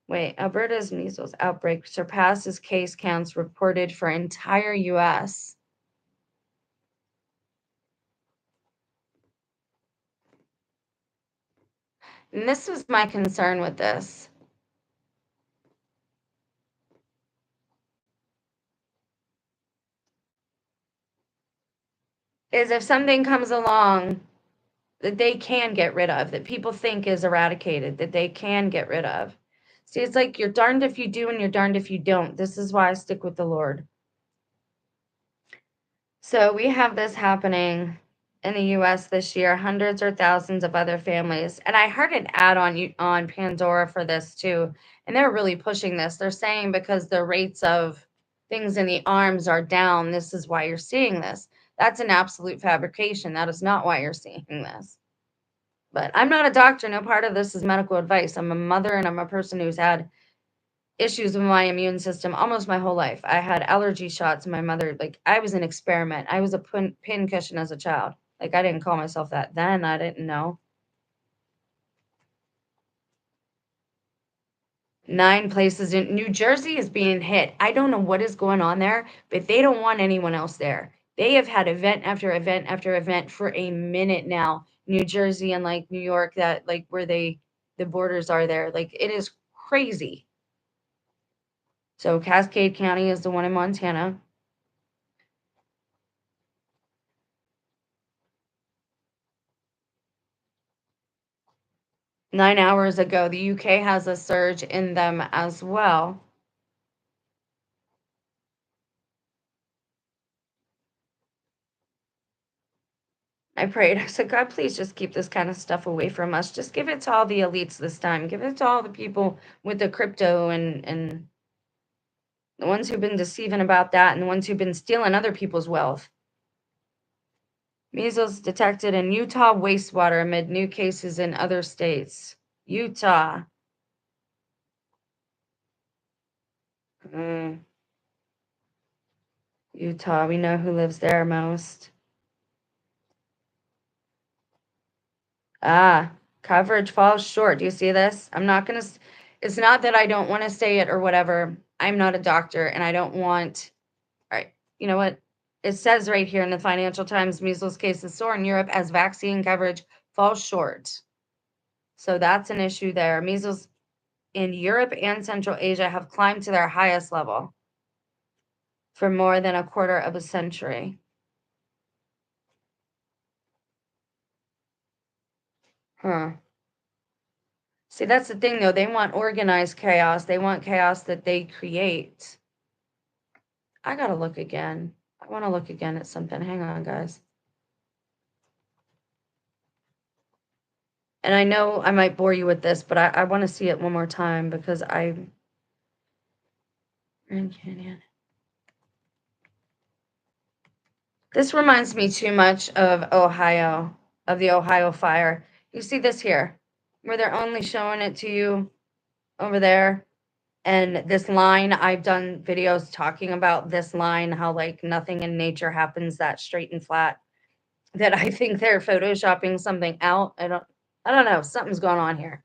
Wait, Alberta's measles outbreak surpasses case counts reported for entire U.S. And this was my concern with this. Is if something comes along that they can get rid of, that people think is eradicated, that they can get rid of. See, it's like you're darned if you do and you're darned if you don't. This is why I stick with the Lord. So we have this happening in the U.S. this year, hundreds or thousands of other families. And I heard an ad on Pandora for this too, and they're really pushing this. They're saying because the rates of things in the arms are down, this is why you're seeing this. That's an absolute fabrication. That is not why you're seeing this. But I'm not a doctor. No part of this is medical advice. I'm a mother and I'm a person who's had issues with my immune system almost my whole life. I had allergy shots. My mother, like, I was an experiment. I was a pin cushion as a child. Like, I didn't call myself that then. I didn't know. 9 places in New Jersey is being hit. I don't know what is going on there, but they don't want anyone else there. They have had event after event after event for a minute now. New Jersey and like New York, that like where the borders are there. Like it is crazy. So Cascade County is the one in Montana. Nine hours ago, the UK has a surge in them as well. I prayed. I said, God, please just keep this kind of stuff away from us. Just give it to all the elites this time. Give it to all the people with the crypto and the ones who've been deceiving about that and the ones who've been stealing other people's wealth. Measles detected in Utah wastewater amid new cases in other states. Utah. Utah. We know who lives there most. Coverage falls short. Do you see this? I'm not going to, it's not that I don't want to say it or whatever. I'm not a doctor and I don't want, all right, you know what? It says right here in the Financial Times, measles cases soar in Europe as vaccine coverage falls short. So that's an issue there. Measles in Europe and Central Asia have climbed to their highest level for more than a quarter of a century. See, that's the thing, though. They want organized chaos. They want chaos that they create. I gotta look again. I want to look again at something. Hang on, guys. And I know I might bore you with this, but I want to see it one more time because Grand Canyon. This reminds me too much of Ohio, of the Ohio fire. You see this here, where they're only showing it to you over there. And this line, I've done videos talking about this line, how like nothing in nature happens that straight and flat. That I think they're photoshopping something out. I don't know. Something's going on here.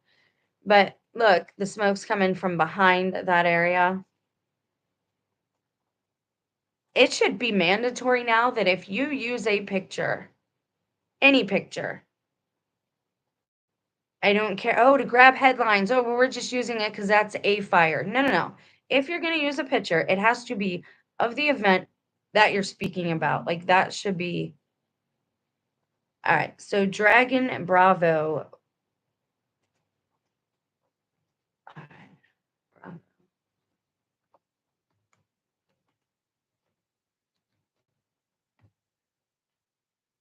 But look, the smoke's coming from behind that area. It should be mandatory now that if you use a picture, any picture, I don't care. Oh, to grab headlines. Oh, well, we're just using it because that's a fire. No, no, no. If you're going to use a picture, it has to be of the event that you're speaking about. Like that should be. All right. So Dragon Bravo. All right. Bravo.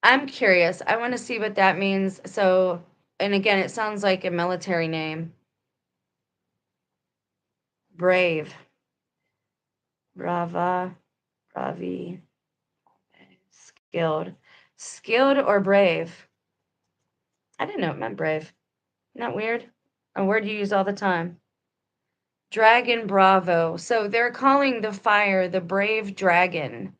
I'm curious. I want to see what that means. So, and again, it sounds like a military name. Brave. Brava. Bravi. Skilled. Skilled or brave? I didn't know it meant brave. Isn't that weird? A word you use all the time. Dragon Bravo. So they're calling the fire the Brave Dragon.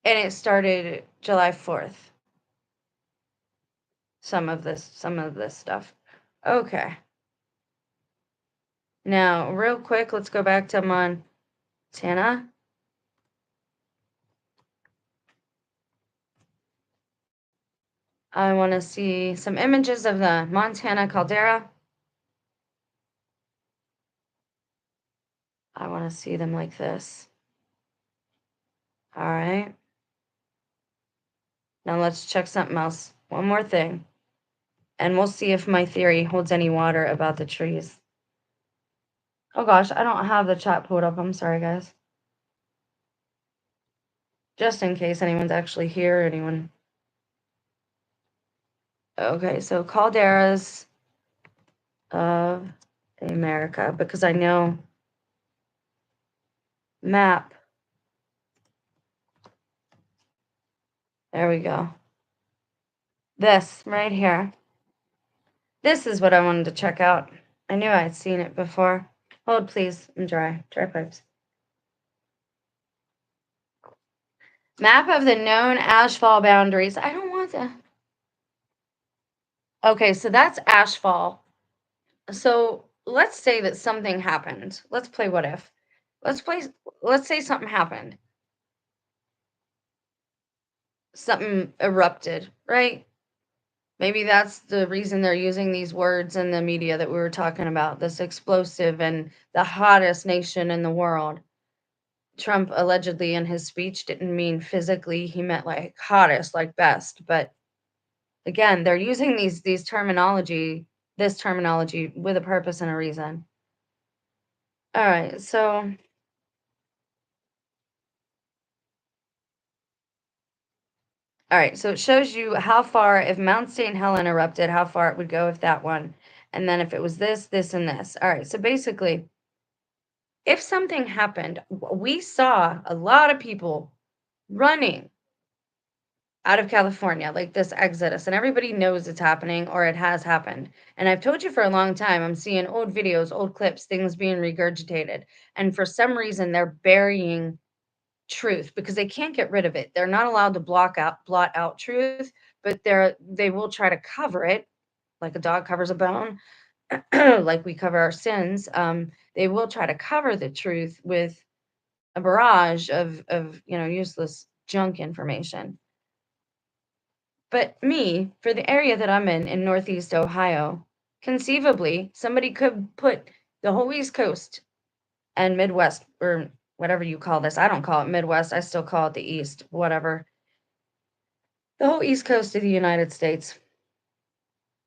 And it started July 4th. Some of this stuff. Okay. Now, real quick, let's go back to Montana. I want to see some images of the Montana caldera. I want to see them like this. All right. Now let's check something else. One more thing. And we'll see if my theory holds any water about the trees. Oh gosh, I don't have the chat pulled up. I'm sorry, guys. Just in case anyone's actually here, anyone. Okay, so calderas of America, because I know map. There we go. This right here. This is what I wanted to check out. I knew I'd seen it before. Hold, please. I'm dry. Dry pipes. Map of the known ashfall boundaries. I don't want that. Okay, so that's ashfall. So let's say that something happened. Let's play what if. Let's play let's say something happened. Something erupted, right? Maybe that's the reason they're using these words in the media that we were talking about, this explosive and the hottest nation in the world. Trump allegedly in his speech didn't mean physically, he meant like hottest, like best. But again, they're using these terminology, this terminology with a purpose and a reason. All right, so it shows you how far if Mount St. Helen erupted, how far it would go if that one. And then if it was this, this, and this. All right, so basically, if something happened, we saw a lot of people running out of California, like this exodus, and everybody knows it's happening or it has happened. And I've told you for a long time, I'm seeing old videos, old clips, things being regurgitated. And for some reason, they're burying truth because they can't get rid of it. They're not allowed to blot out truth, but they will try to cover it like a dog covers a bone, like we cover our sins. They will try to cover the truth with a barrage of useless junk information. But me, for the area that I'm in Northeast Ohio, conceivably, somebody could put the whole East Coast and Midwest, or whatever you call this. I don't call it Midwest. I still call it the East, whatever. The whole East Coast of the United States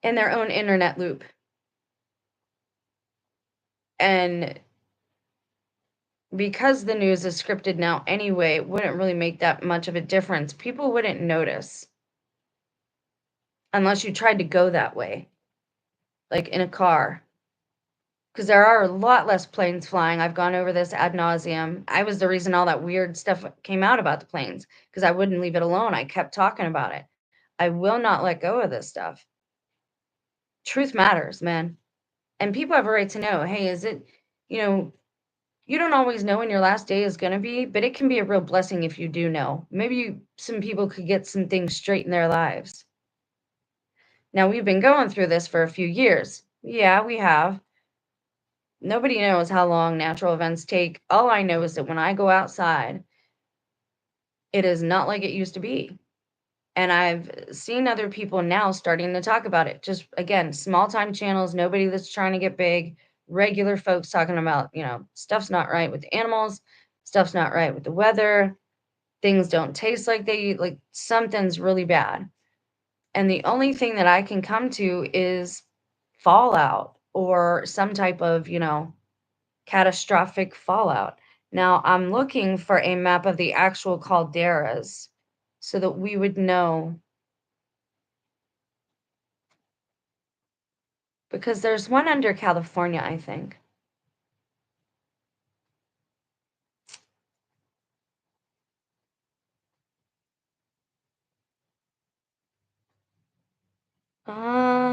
in their own internet loop. And because the news is scripted now anyway, it wouldn't really make that much of a difference. People wouldn't notice unless you tried to go that way, like in a car. Because there are a lot less planes flying. I've gone over this ad nauseum. I was the reason all that weird stuff came out about the planes because I wouldn't leave it alone. I kept talking about it. I will not let go of this stuff. Truth matters, man. And people have a right to know, hey, is it, you know, you don't always know when your last day is going to be, but it can be a real blessing if you do know. Maybe some people could get some things straight in their lives. Now, we've been going through this for a few years. Yeah, we have. Nobody knows how long natural events take. All I know is that when I go outside, it is not like it used to be. And I've seen other people now starting to talk about it. Just again, small time channels, nobody that's trying to get big, regular folks talking about, stuff's not right with the animals, stuff's not right with the weather, things don't taste like like something's really bad. And the only thing that I can come to is fallout or some type of, catastrophic fallout. Now, I'm looking for a map of the actual calderas so that we would know because there's one under California, I think.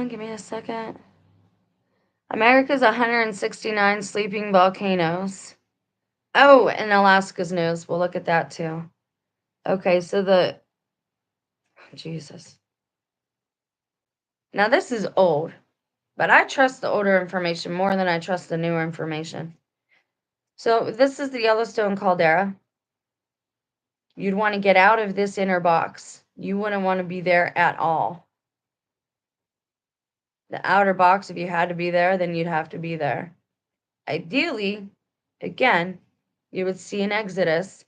Give me a second. America's 169 sleeping volcanoes. Oh, and Alaska's news. We'll look at that too. Okay, so Jesus. Now this is old, but I trust the older information more than I trust the newer information. So this is the Yellowstone caldera. You'd want to get out of this inner box. You wouldn't want to be there at all. The outer box, if you had to be there, then you'd have to be there. Ideally, again, you would see an exodus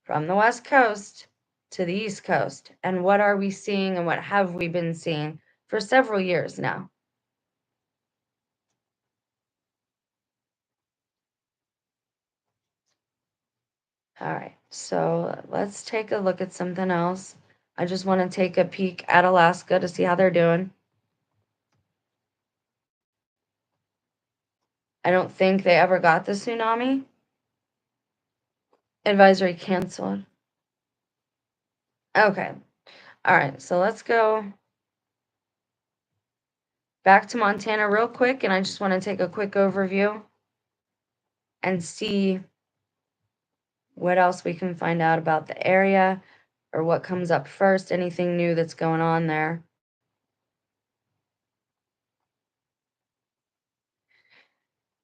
from the West Coast to the East Coast. And what are we seeing and what have we been seeing for several years now? All right, so let's take a look at something else. I just want to take a peek at Alaska to see how they're doing. I don't think they ever got the tsunami. Advisory canceled. Okay. All right. So let's go back to Montana real quick. And I just want to take a quick overview and see what else we can find out about the area or what comes up first, anything new that's going on there.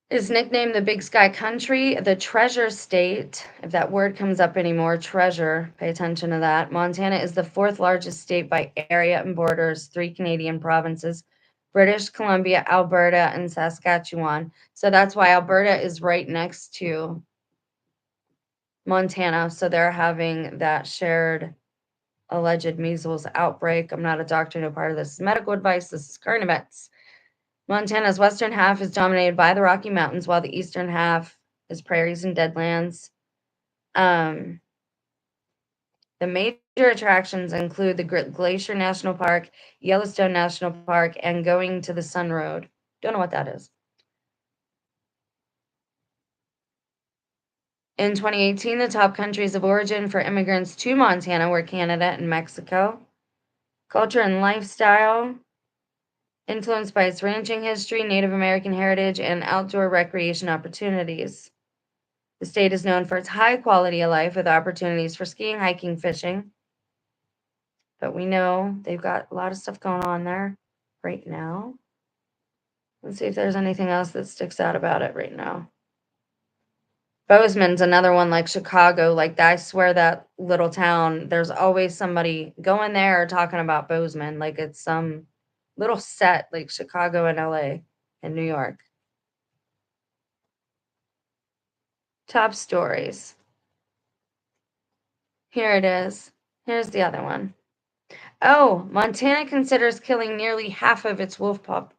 is nicknamed the Big Sky Country, the Treasure State. If that word comes up anymore, treasure, pay attention to that. Montana is the 4th largest state by area and borders 3 Canadian provinces, British Columbia, Alberta, and Saskatchewan. So that's why Alberta is right next to Montana. So they're having that shared alleged measles outbreak. I'm not a doctor, no part of this is medical advice. This is current events. Montana's western half is dominated by the Rocky Mountains, while the eastern half is prairies and deadlands. The major attractions include the Glacier National Park, Yellowstone National Park, and going to the Sun Road. Don't know what that is. In 2018, the top countries of origin for immigrants to Montana were Canada and Mexico. Culture and lifestyle, influenced by its ranching history, Native American heritage, and outdoor recreation opportunities. The state is known for its high quality of life with opportunities for skiing, hiking, fishing. But we know they've got a lot of stuff going on there right now. Let's see if there's anything else that sticks out about it right now. Bozeman's another one like Chicago. Like, I swear that little town, there's always somebody going there talking about Bozeman. Like, it's some little set like Chicago and LA and New York. Top stories. Here it is. Here's the other one. Oh, Montana considers killing nearly half of its wolf pup.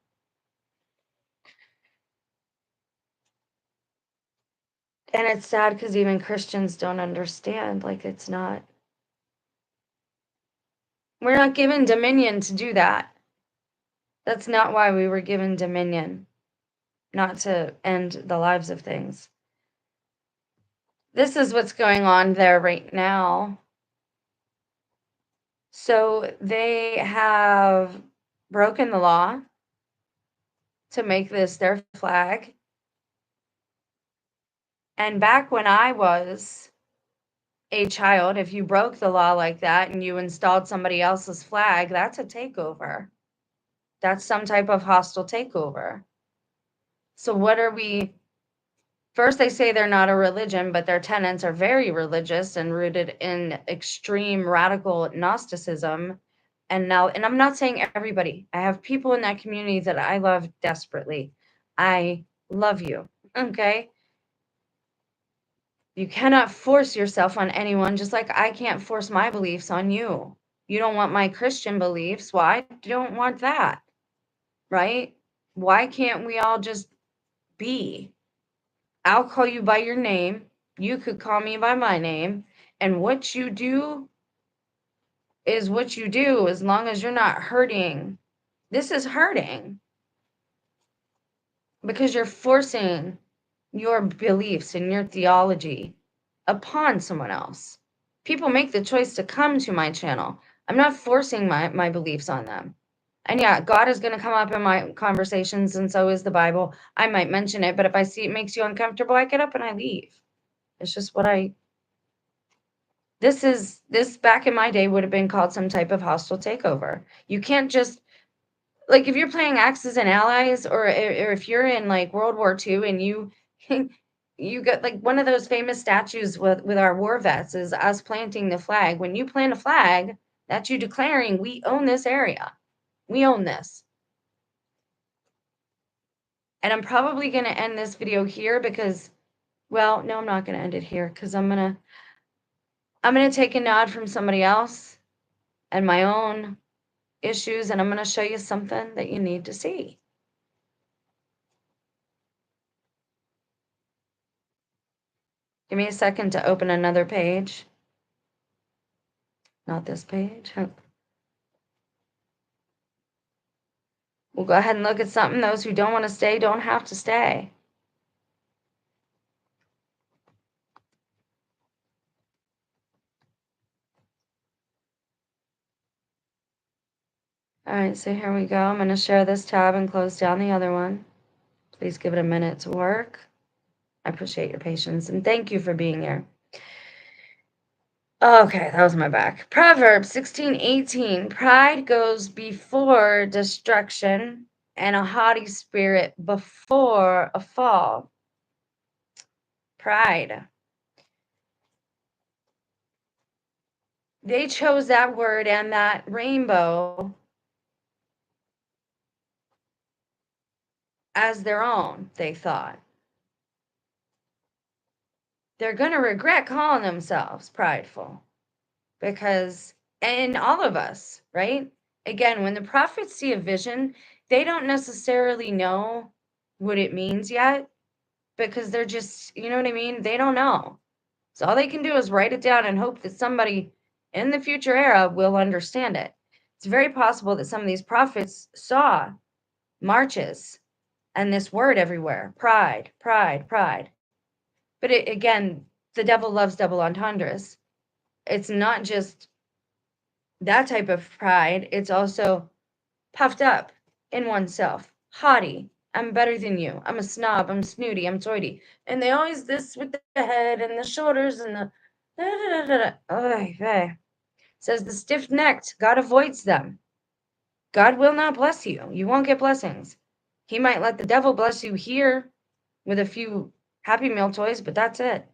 And it's sad because even Christians don't understand. Like, it's not. We're not given dominion to do that. That's not why we were given dominion. Not to end the lives of things. This is what's going on there right now. So they have broken the law to make this their flag. And back when I was a child, if you broke the law like that and you installed somebody else's flag, that's a takeover. That's some type of hostile takeover. So what are we? First, they say they're not a religion, but their tenets are very religious and rooted in extreme radical Gnosticism. And I'm not saying everybody. I have people in that community that I love desperately. I love you. Okay. You cannot force yourself on anyone, just like I can't force my beliefs on you. You don't want my Christian beliefs. Well, I don't want that. Right? Why can't we all just be? I'll call you by your name. You could call me by my name. And what you do is what you do, as long as you're not hurting. This is hurting because you're forcing your beliefs and your theology upon someone else. People make the choice to come to my channel. I'm not forcing my beliefs on them. And yeah, God is going to come up in my conversations, and so is the Bible. I might mention it, but if I see it makes you uncomfortable, I get up and I leave. It's just what this back in my day would have been called some type of hostile takeover. You can't just, like, if you're playing Axis and Allies, or if you're in like World War II and you you got like one of those famous statues with our war vets is us planting the flag. When you plant a flag, that's you declaring we own this area. We own this. And I'm probably going to end this video here because, well, no, I'm not going to end it here because I'm going to take a nod from somebody else and my own issues, and I'm going to show you something that you need to see. Give me a second to open another page. Not this page. We'll go ahead and look at something. Those who don't want to stay don't have to stay. All right, so here we go. I'm going to share this tab and close down the other one. Please give it a minute to work. I appreciate your patience, and thank you for being here. Okay, that was my back. Proverbs 16:18. Pride goes before destruction, and a haughty spirit before a fall. Pride. They chose that word and that rainbow as their own, they thought. They're going to regret calling themselves prideful because, and all of us, right? Again, when the prophets see a vision, they don't necessarily know what it means yet because they're just, you know what I mean? They don't know. So all they can do is write it down and hope that somebody in the future era will understand it. It's very possible that some of these prophets saw marches and this word everywhere, pride, pride, pride. But again, the devil loves double entendres. It's not just that type of pride, it's also puffed up in oneself, haughty. I'm better than you. I'm a snob. I'm snooty. I'm toity. And they always this with the head and the shoulders and the da, da, da, da, da. Oy vey. Says the stiff-necked, God avoids them. God will not bless you. You won't get blessings. He might let the devil bless you here with a few Happy Meal toys, but that's it.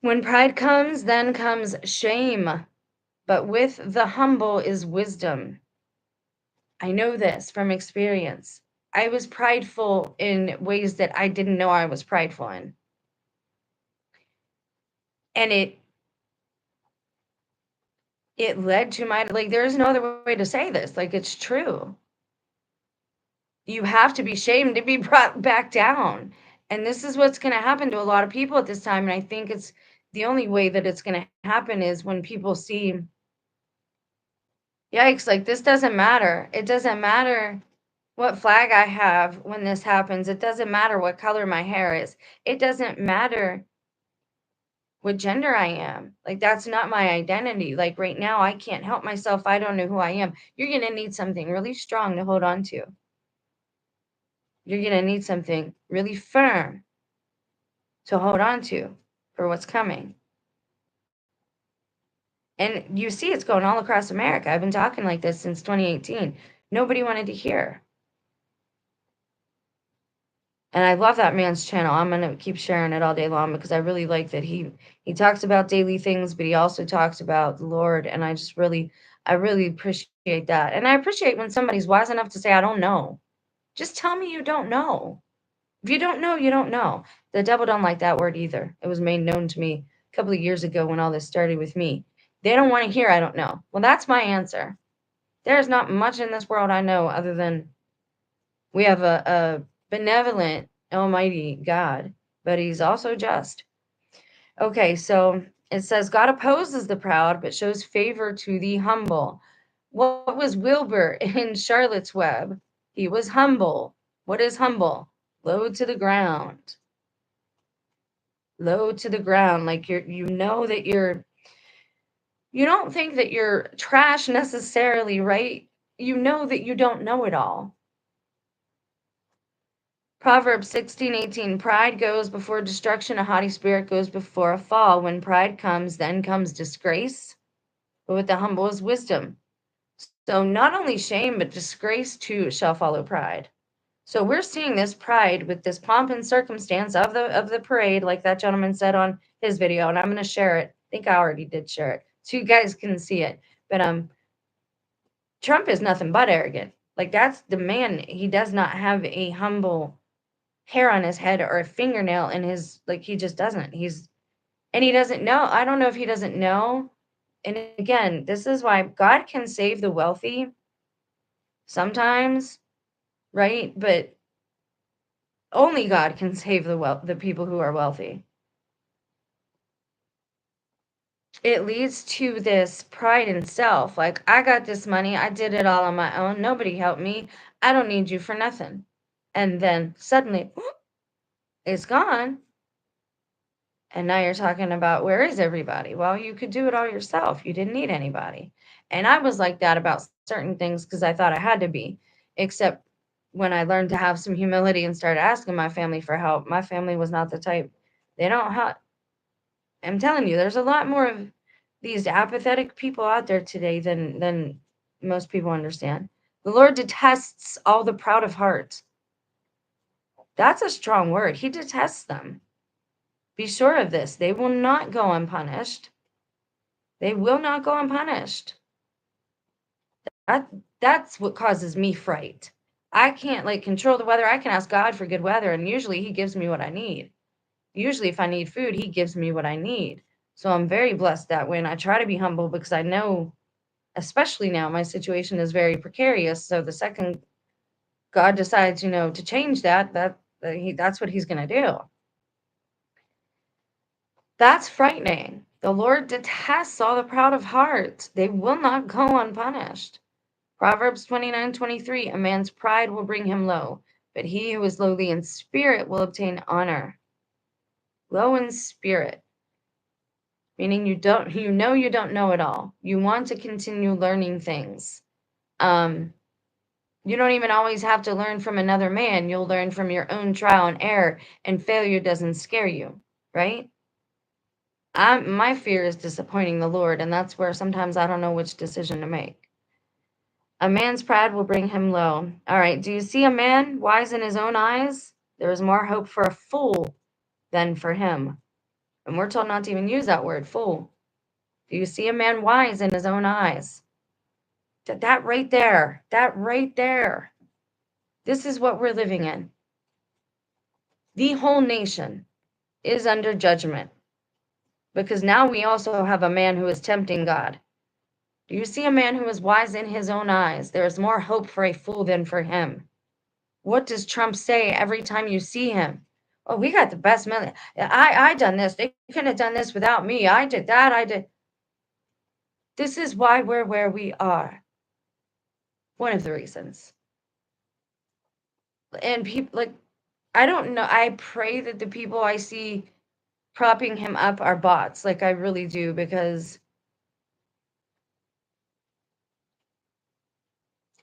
When pride comes, then comes shame. But with the humble is wisdom. I know this from experience. I was prideful in ways that I didn't know I was prideful in. And it led to my, like, there is no other way to say this. Like, it's true. You have to be shamed to be brought back down. And this is what's going to happen to a lot of people at this time. And I think it's the only way that it's going to happen is when people see, yikes, like this doesn't matter. It doesn't matter what flag I have when this happens. It doesn't matter what color my hair is. It doesn't matter what gender I am. Like, that's not my identity. Like, right now, I can't help myself. I don't know who I am. You're going to need something really strong to hold on to. You're going to need something really firm to hold on to for what's coming. And you see, it's going all across America. I've been talking like this since 2018. Nobody wanted to hear. And I love that man's channel. I'm going to keep sharing it all day long because I really like that he talks about daily things, but he also talks about the Lord. And I really appreciate that. And I appreciate when somebody's wise enough to say, I don't know. Just tell me you don't know. If you don't know, you don't know. The devil don't like that word either. It was made known to me a couple of years ago when all this started with me. They don't want to hear I don't know. Well, that's my answer. There's not much in this world I know other than we have a benevolent, almighty God, but he's also just. Okay, so it says, God opposes the proud, but shows favor to the humble. What was Wilbur in Charlotte's Web? He was humble. What is humble? Low to the ground. Low to the ground. Like you know that you don't think that you're trash necessarily, right? You know that you don't know it all. Proverbs 16:18, pride goes before destruction, a haughty spirit goes before a fall. When pride comes, then comes disgrace, but with the humble is wisdom. So not only shame, but disgrace too shall follow pride. So we're seeing this pride with this pomp and circumstance of the parade, like that gentleman said on his video, and I'm going to share it. I think I already did share it, so you guys can see it. But Trump is nothing but arrogant. Like, that's the man. He does not have a humble hair on his head or a fingernail in his, like, he just doesn't. And he doesn't know. I don't know if he doesn't know. And again, this is why God can save the wealthy sometimes, right? But only God can save the people who are wealthy. It leads to this pride in self. Like, I got this money. I did it all on my own. Nobody helped me. I don't need you for nothing. And then suddenly, it's gone. And now you're talking about, where is everybody? Well, you could do it all yourself. You didn't need anybody. And I was like that about certain things because I thought I had to be. Except when I learned to have some humility and started asking my family for help, my family was not the type. They don't have. I'm telling you, there's a lot more of these apathetic people out there today than most people understand. The Lord detests all the proud of heart. That's a strong word. He detests them. Be sure of this. They will not go unpunished. They will not go unpunished. That's what causes me fright. I can't control the weather. I can ask God for good weather, and usually he gives me what I need. Usually if I need food, he gives me what I need. So I'm very blessed that way. And I try to be humble because I know, especially now, my situation is very precarious. So the second God decides, to change that's what he's going to do. That's frightening. The Lord detests all the proud of heart. They will not go unpunished. Proverbs 29:23, a man's pride will bring him low, but he who is lowly in spirit will obtain honor. Low in spirit, meaning you don't know it all. You want to continue learning things. You don't even always have to learn from another man. You'll learn from your own trial and error, and failure doesn't scare you, right? My fear is disappointing the Lord, and that's where sometimes I don't know which decision to make. A man's pride will bring him low. All right, do you see a man wise in his own eyes? There is more hope for a fool than for him. And we're told not to even use that word, fool. Do you see a man wise in his own eyes? That right there, this is what we're living in. The whole nation is under judgment because now we also have a man who is tempting God. Do you see a man who is wise in his own eyes? There is more hope for a fool than for him. What does Trump say every time you see him? Oh, we got the best million. I done this. They couldn't have done this without me. I did that. I did. This is why we're where we are. One of the reasons. And people I don't know. I pray that the people I see propping him up are bots. I really do, because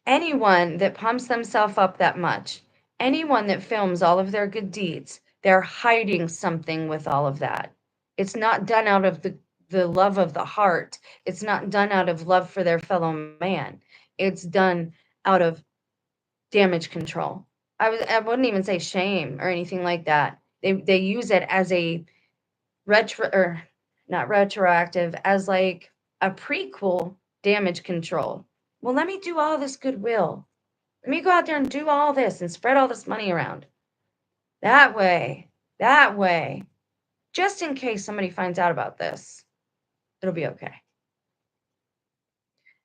anyone that pumps themselves up that much, anyone that films all of their good deeds, they're hiding something with all of that. It's not done out of the love of the heart. It's not done out of love for their fellow man. It's done out of damage control. I wouldn't even say shame or anything like that. They use it as a not retroactive, as a prequel damage control. Well, let me do all this goodwill. Let me go out there and do all this and spread all this money around. That way, just in case somebody finds out about this, it'll be okay.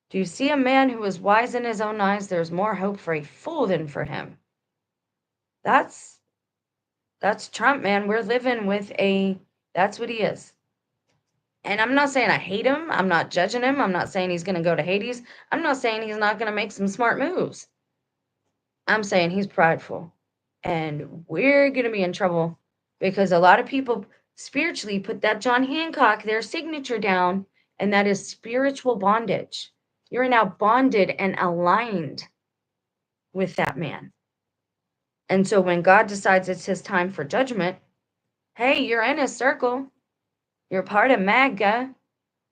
Do you see a man who is wise in his own eyes? There's more hope for a fool than for him. That's Trump, man. We're living with that's what he is. And I'm not saying I hate him. I'm not judging him. I'm not saying he's going to go to Hades. I'm not saying he's not going to make some smart moves. I'm saying he's prideful. And we're going to be in trouble because a lot of people spiritually put that John Hancock, their signature down, and that is spiritual bondage. You're now bonded and aligned with that man. And so when God decides it's his time for judgment, hey, you're in his circle. You're part of MAGA.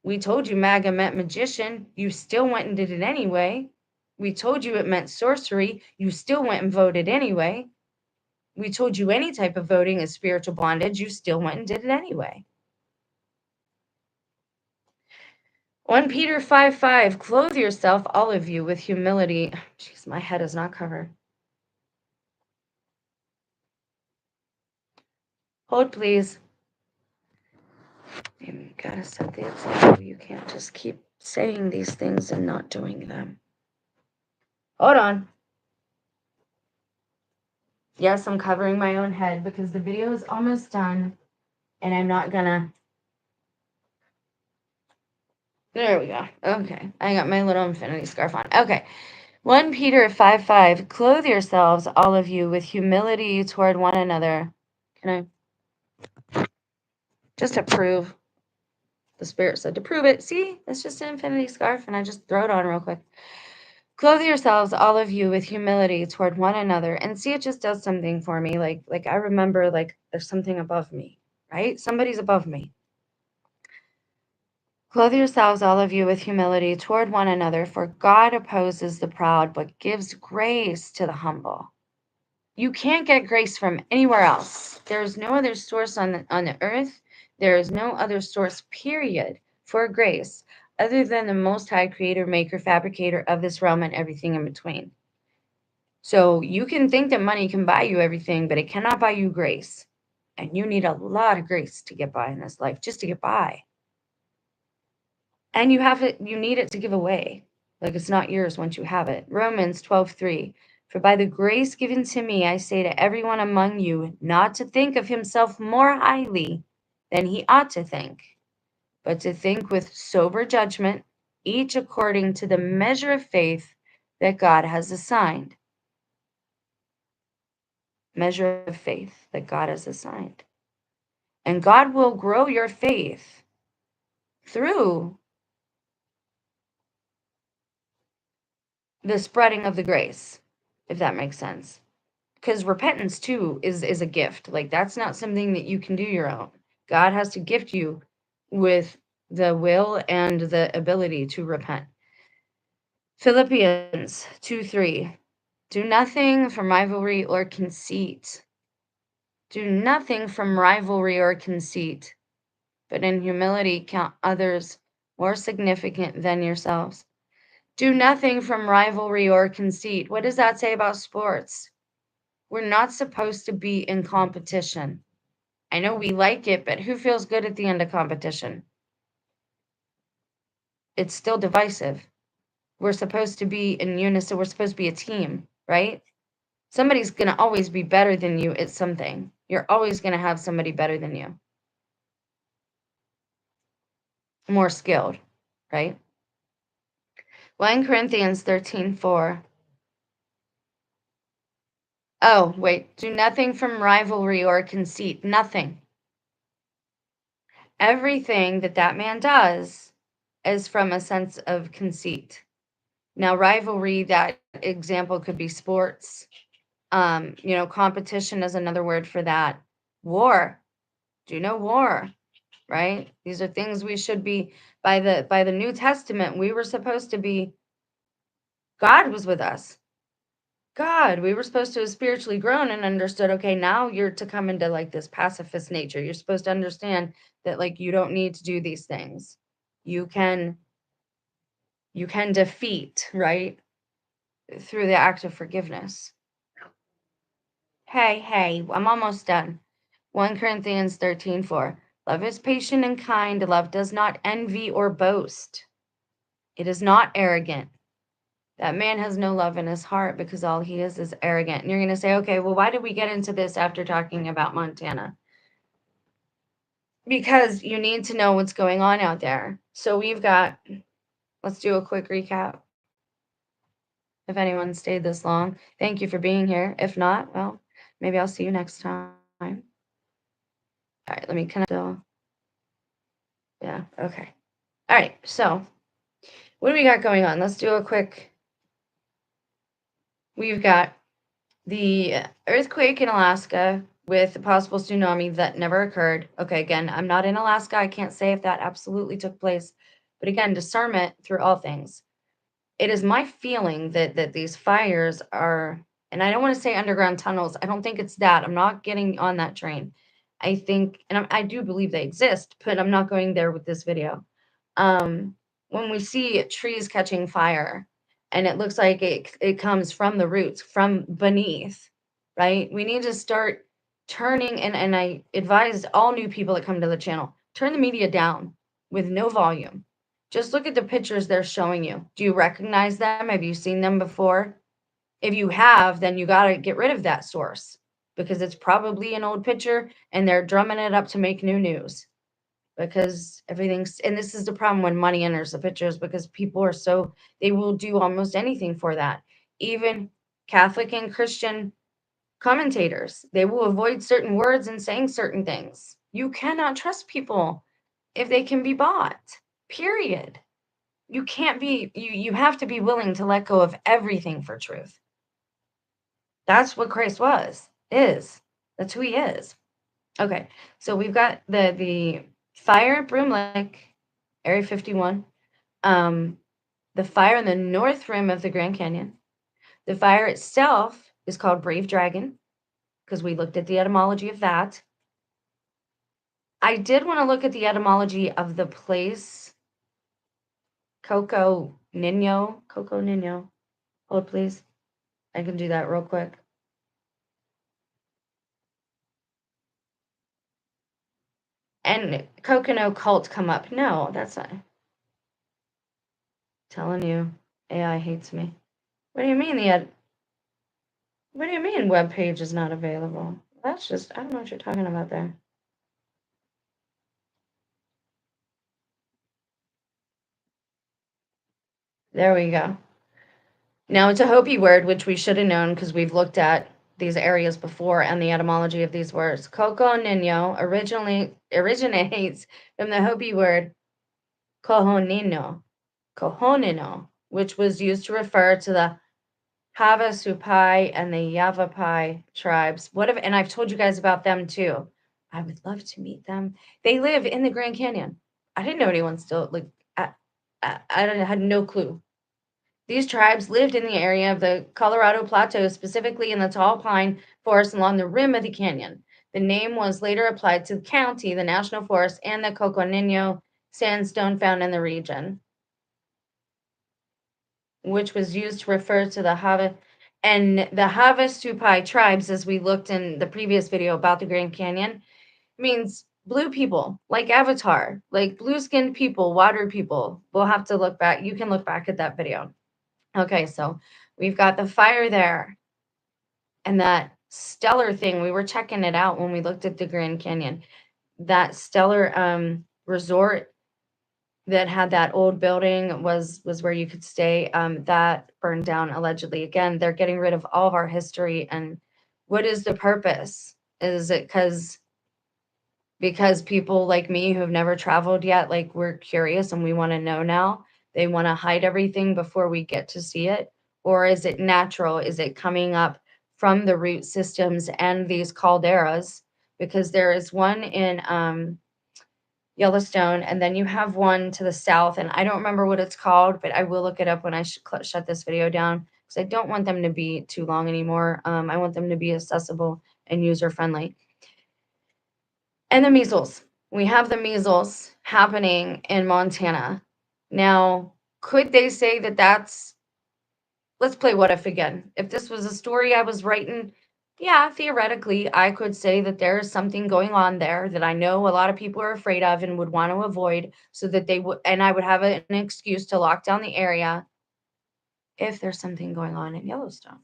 We told you MAGA meant magician. You still went and did it anyway. We told you it meant sorcery. You still went and voted anyway. We told you any type of voting is spiritual bondage. You still went and did it anyway. 1 Peter 5:5, clothe yourself, all of you, with humility. Jeez, my head is not covered. Hold, please. You gotta set the example. You can't just keep saying these things and not doing them. Hold on. Yes, I'm covering my own head because the video is almost done and I'm not gonna. There we go. Okay. I got my little infinity scarf on. Okay. 1 Peter 5:5, clothe yourselves, all of you, with humility toward one another. Can I just to prove? The Spirit said to prove it. See, it's just an infinity scarf and I just throw it on real quick. Clothe yourselves, all of you, with humility toward one another. And see, it just does something for me. Like I remember, there's something above me, right? Somebody's above me. Clothe yourselves, all of you, with humility toward one another, for God opposes the proud, but gives grace to the humble. You can't get grace from anywhere else. There is no other source on the earth. There is no other source, period, for grace other than the Most High Creator, Maker, Fabricator of this realm and everything in between. So you can think that money can buy you everything, but it cannot buy you grace. And you need a lot of grace to get by in this life, just to get by. And you need it to give away. Like it's not yours once you have it. Romans 12:3. For by the grace given to me, I say to everyone among you, not to think of himself more highly than he ought to think, but to think with sober judgment, each according to the measure of faith that God has assigned. Measure of faith that God has assigned. And God will grow your faith through the spreading of the grace, if that makes sense. Because repentance too is a gift. Like that's not something that you can do your own. God has to gift you with the will and the ability to repent. Philippians 2:3. Do nothing from rivalry or conceit. Do nothing from rivalry or conceit, but in humility count others more significant than yourselves. Do nothing from rivalry or conceit. What does that say about sports? We're not supposed to be in competition. I know we like it, but who feels good at the end of competition? It's still divisive. We're supposed to be in unison. We're supposed to be a team, right? Somebody's going to always be better than you at something. You're always going to have somebody better than you, more skilled, right? 1 Corinthians 13:4. Oh, wait. Do nothing from rivalry or conceit. Nothing. Everything that man does is from a sense of conceit. Now, rivalry, that example could be sports. Competition is another word for that. War. Do you know war? Right? These are things we should be by the New Testament. We were supposed to be. God was with us. We were supposed to have spiritually grown and understood, okay, now you're to come into like this pacifist nature. You're supposed to understand that like you don't need to do these things. You can defeat, right? Through the act of forgiveness. Hey, I'm almost done. 1 Corinthians 13:4. Love is patient and kind. Love does not envy or boast. It is not arrogant. That man has no love in his heart because all he is arrogant. And you're going to say, okay, well, why did we get into this after talking about Montana? Because you need to know what's going on out there. So let's do a quick recap. If anyone stayed this long, thank you for being here. If not, well, maybe I'll see you next time. All right, let me yeah, okay. All right, so what do we got going on? Let's do a quick. We've got the earthquake in Alaska with a possible tsunami that never occurred. Okay, again, I'm not in Alaska. I can't say if that absolutely took place. But again, discernment through all things. It is my feeling that these fires are, and I don't want to say underground tunnels. I don't think it's that. I'm not getting on that train. I think, and I do believe they exist, but I'm not going there with this video. When we see trees catching fire and it looks like it comes from the roots, from beneath, right? We need to start turning, and I advise all new people that come to the channel, turn the media down with no volume. Just look at the pictures they're showing you. Do you recognize them? Have you seen them before? If you have, then you got to get rid of that source because it's probably an old picture and they're drumming it up to make new news. Because everything's, and this is the problem when money enters the pictures, because people are they will do almost anything for that. Even Catholic and Christian commentators, they will avoid certain words and saying certain things. You cannot trust people if they can be bought, period. You can't be, you have to be willing to let go of everything for truth. That's what Christ is. That's who he is. Okay, so we've got the fire at Broom Lake, Area 51. The fire in the north rim of the Grand Canyon. The fire itself is called Brave Dragon because we looked at the etymology of that. I did want to look at the etymology of the place Coco Nino. Coco Nino. Hold, please. I can do that real quick. And Coconut cult come up. No, that's not. Telling you, AI hates me. What do you mean what do you mean web page is not available? That's just, I don't know what you're talking about there. There we go. Now it's a Hopi word, which we should have known because we've looked at these areas before and the etymology of these words. Coco Nino originates from the Hopi word kohonino, which was used to refer to the Havasupai and the Yavapai tribes. And I've told you guys about them too. I would love to meet them. They live in the Grand Canyon. I didn't know anyone still like. Had no clue. These tribes lived in the area of the Colorado Plateau, specifically in the tall pine forest along the rim of the canyon. The name was later applied to the county, the national forest, and the Coconino sandstone found in the region, which was used to refer to the Havasupai tribes, as we looked in the previous video about the Grand Canyon, means blue people, like Avatar, like blue-skinned people, water people. We'll have to look back. You can look back at that video. Okay, so we've got the fire there and that stellar thing. We were checking it out when we looked at the Grand Canyon. That stellar resort that had that old building was where you could stay. That burned down allegedly. Again, they're getting rid of all of our history. And what is the purpose? Is it because people like me who have never traveled yet, like we're curious and we want to know now? They want to hide everything before we get to see it? Or is it natural? Is it coming up from the root systems and these calderas? Because there is one in Yellowstone, and then you have one to the south, and I don't remember what it's called, but I will look it up when I shut this video down because I don't want them to be too long anymore. I want them to be accessible and user friendly. And the measles. We have the measles happening in Montana. Now, could they say that that's, let's play what if again. If this was a story I was writing, yeah, theoretically, I could say that there is something going on there that I know a lot of people are afraid of and would want to avoid so that they would, and I would have an excuse to lock down the area if there's something going on in Yellowstone.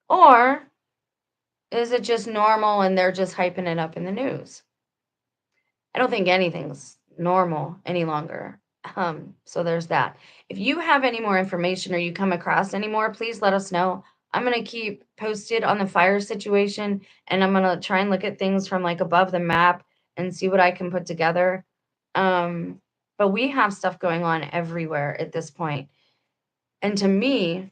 Or is it just normal and they're just hyping it up in the news? I don't think anything's normal any longer. So there's that. If you have any more information or you come across any more, please let us know. I'm going to keep posted on the fire situation, and I'm going to try and look at things from like above the map and see what I can put together. But we have stuff going on everywhere at this point. And to me,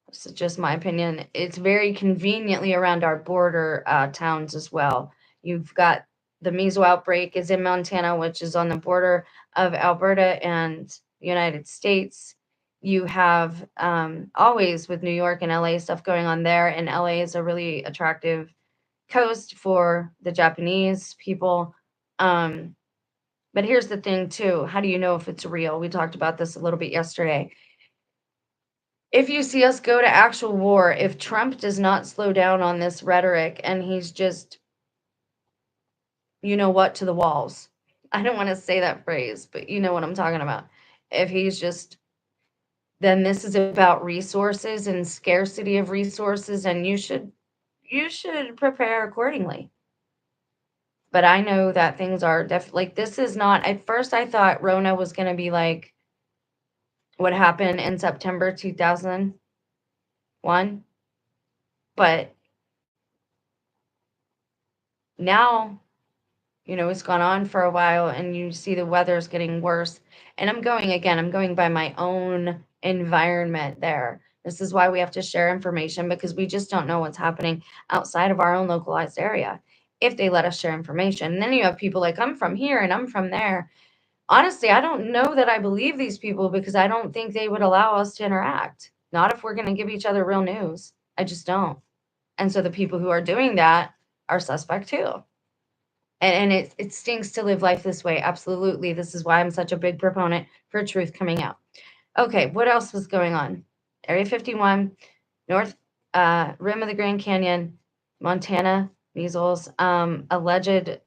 this is just my opinion, it's very conveniently around our border towns as well. You've got the measles outbreak is in Montana, which is on the border of Alberta and the United States. You have always with New York and LA stuff going on there, and LA is a really attractive coast for the Japanese people. But here's the thing too, how do you know if it's real? We talked about this a little bit yesterday. If you see us go to actual war, if Trump does not slow down on this rhetoric and he's just, you know what, to the walls. I don't want to say that phrase, but you know what I'm talking about. If he's just, then this is about resources and scarcity of resources, and you should prepare accordingly. But I know that things are definitely like, this is not, at first I thought Rona was going to be like what happened in September 2001, but now, you know, it's gone on for a while and you see the weather's getting worse. And I'm going by my own environment there. This is why we have to share information, because we just don't know what's happening outside of our own localized area if they let us share information. And then you have people like, I'm from here and I'm from there. honestly, I don't know that I believe these people because I don't think they would allow us to interact. Not if we're going to give each other real news. I just don't. And so the people who are doing that are suspect too. And it stinks to live life this way. Absolutely. This is why I'm such a big proponent for truth coming out. Okay, what else was going on? Area 51, north rim of the Grand Canyon, Montana, measles, alleged.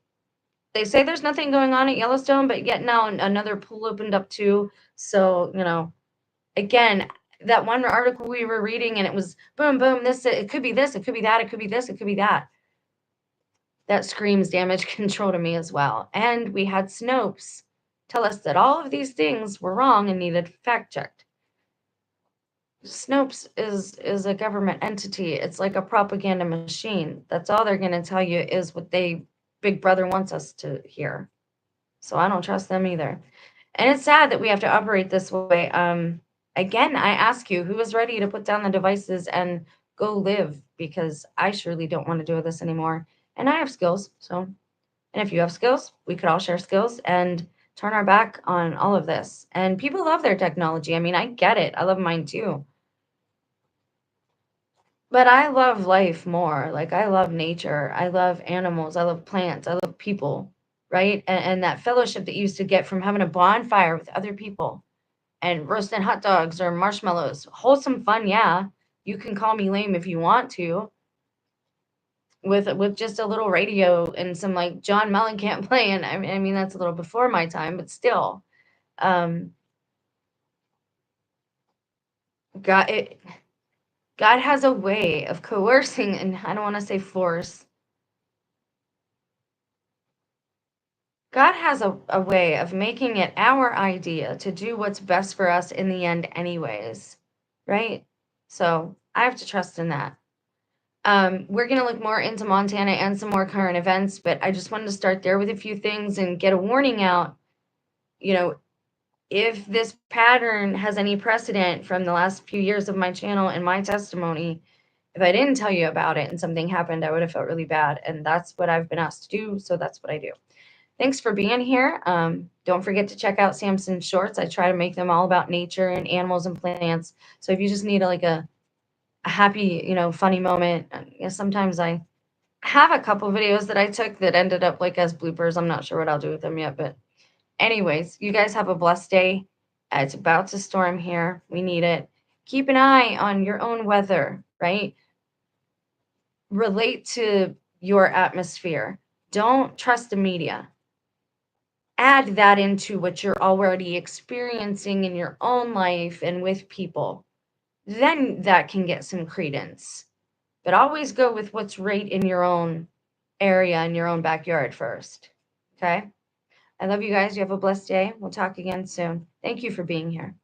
They say there's nothing going on at Yellowstone, but yet now another pool opened up too. So, again, that one article we were reading and it was boom, boom, this, it could be this, it could be that, it could be this, it could be that. That screams damage control to me as well. And we had Snopes tell us that all of these things were wrong and needed fact checked. Snopes is a government entity. It's like a propaganda machine. That's all they're going to tell you is what Big Brother wants us to hear. So I don't trust them either. And it's sad that we have to operate this way. Again, I ask you, who is ready to put down the devices and go live? Because I surely don't want to do this anymore. And I have skills. And if you have skills, we could all share skills and turn our back on all of this. And people love their technology. I mean, I get it. I love mine too. But I love life more. Like, I love nature. I love animals. I love plants. I love people, right? And that fellowship that you used to get from having a bonfire with other people and roasting hot dogs or marshmallows. Wholesome fun, yeah. You can call me lame if you want to. With just a little radio and some like John Mellencamp playing. I mean that's a little before my time, but still. Um, God, God has a way of coercing, and I don't want to say force. God has a way of making it our idea to do what's best for us in the end, anyways, right? So I have to trust in that. We're going to look more into Montana and some more current events, but I just wanted to start there with a few things and get a warning out. If this pattern has any precedent from the last few years of my channel and my testimony, if I didn't tell you about it and something happened, I would have felt really bad. And that's what I've been asked to do. So that's what I do. Thanks for being here. Don't forget to check out Samson's shorts. I try to make them all about nature and animals and plants. So if you just need a happy, funny moment, sometimes I have a couple videos that I took that ended up like as bloopers. I'm not sure what I'll do with them yet, but anyways, you guys have a blessed day. It's about to storm here. We need it. Keep an eye on your own weather, right? Relate to your atmosphere. Don't trust the media. Add that into what you're already experiencing in your own life and with people. Then that can get some credence. But always go with what's right in your own area, in your own backyard first. Okay? I love you guys. You have a blessed day. We'll talk again soon. Thank you for being here.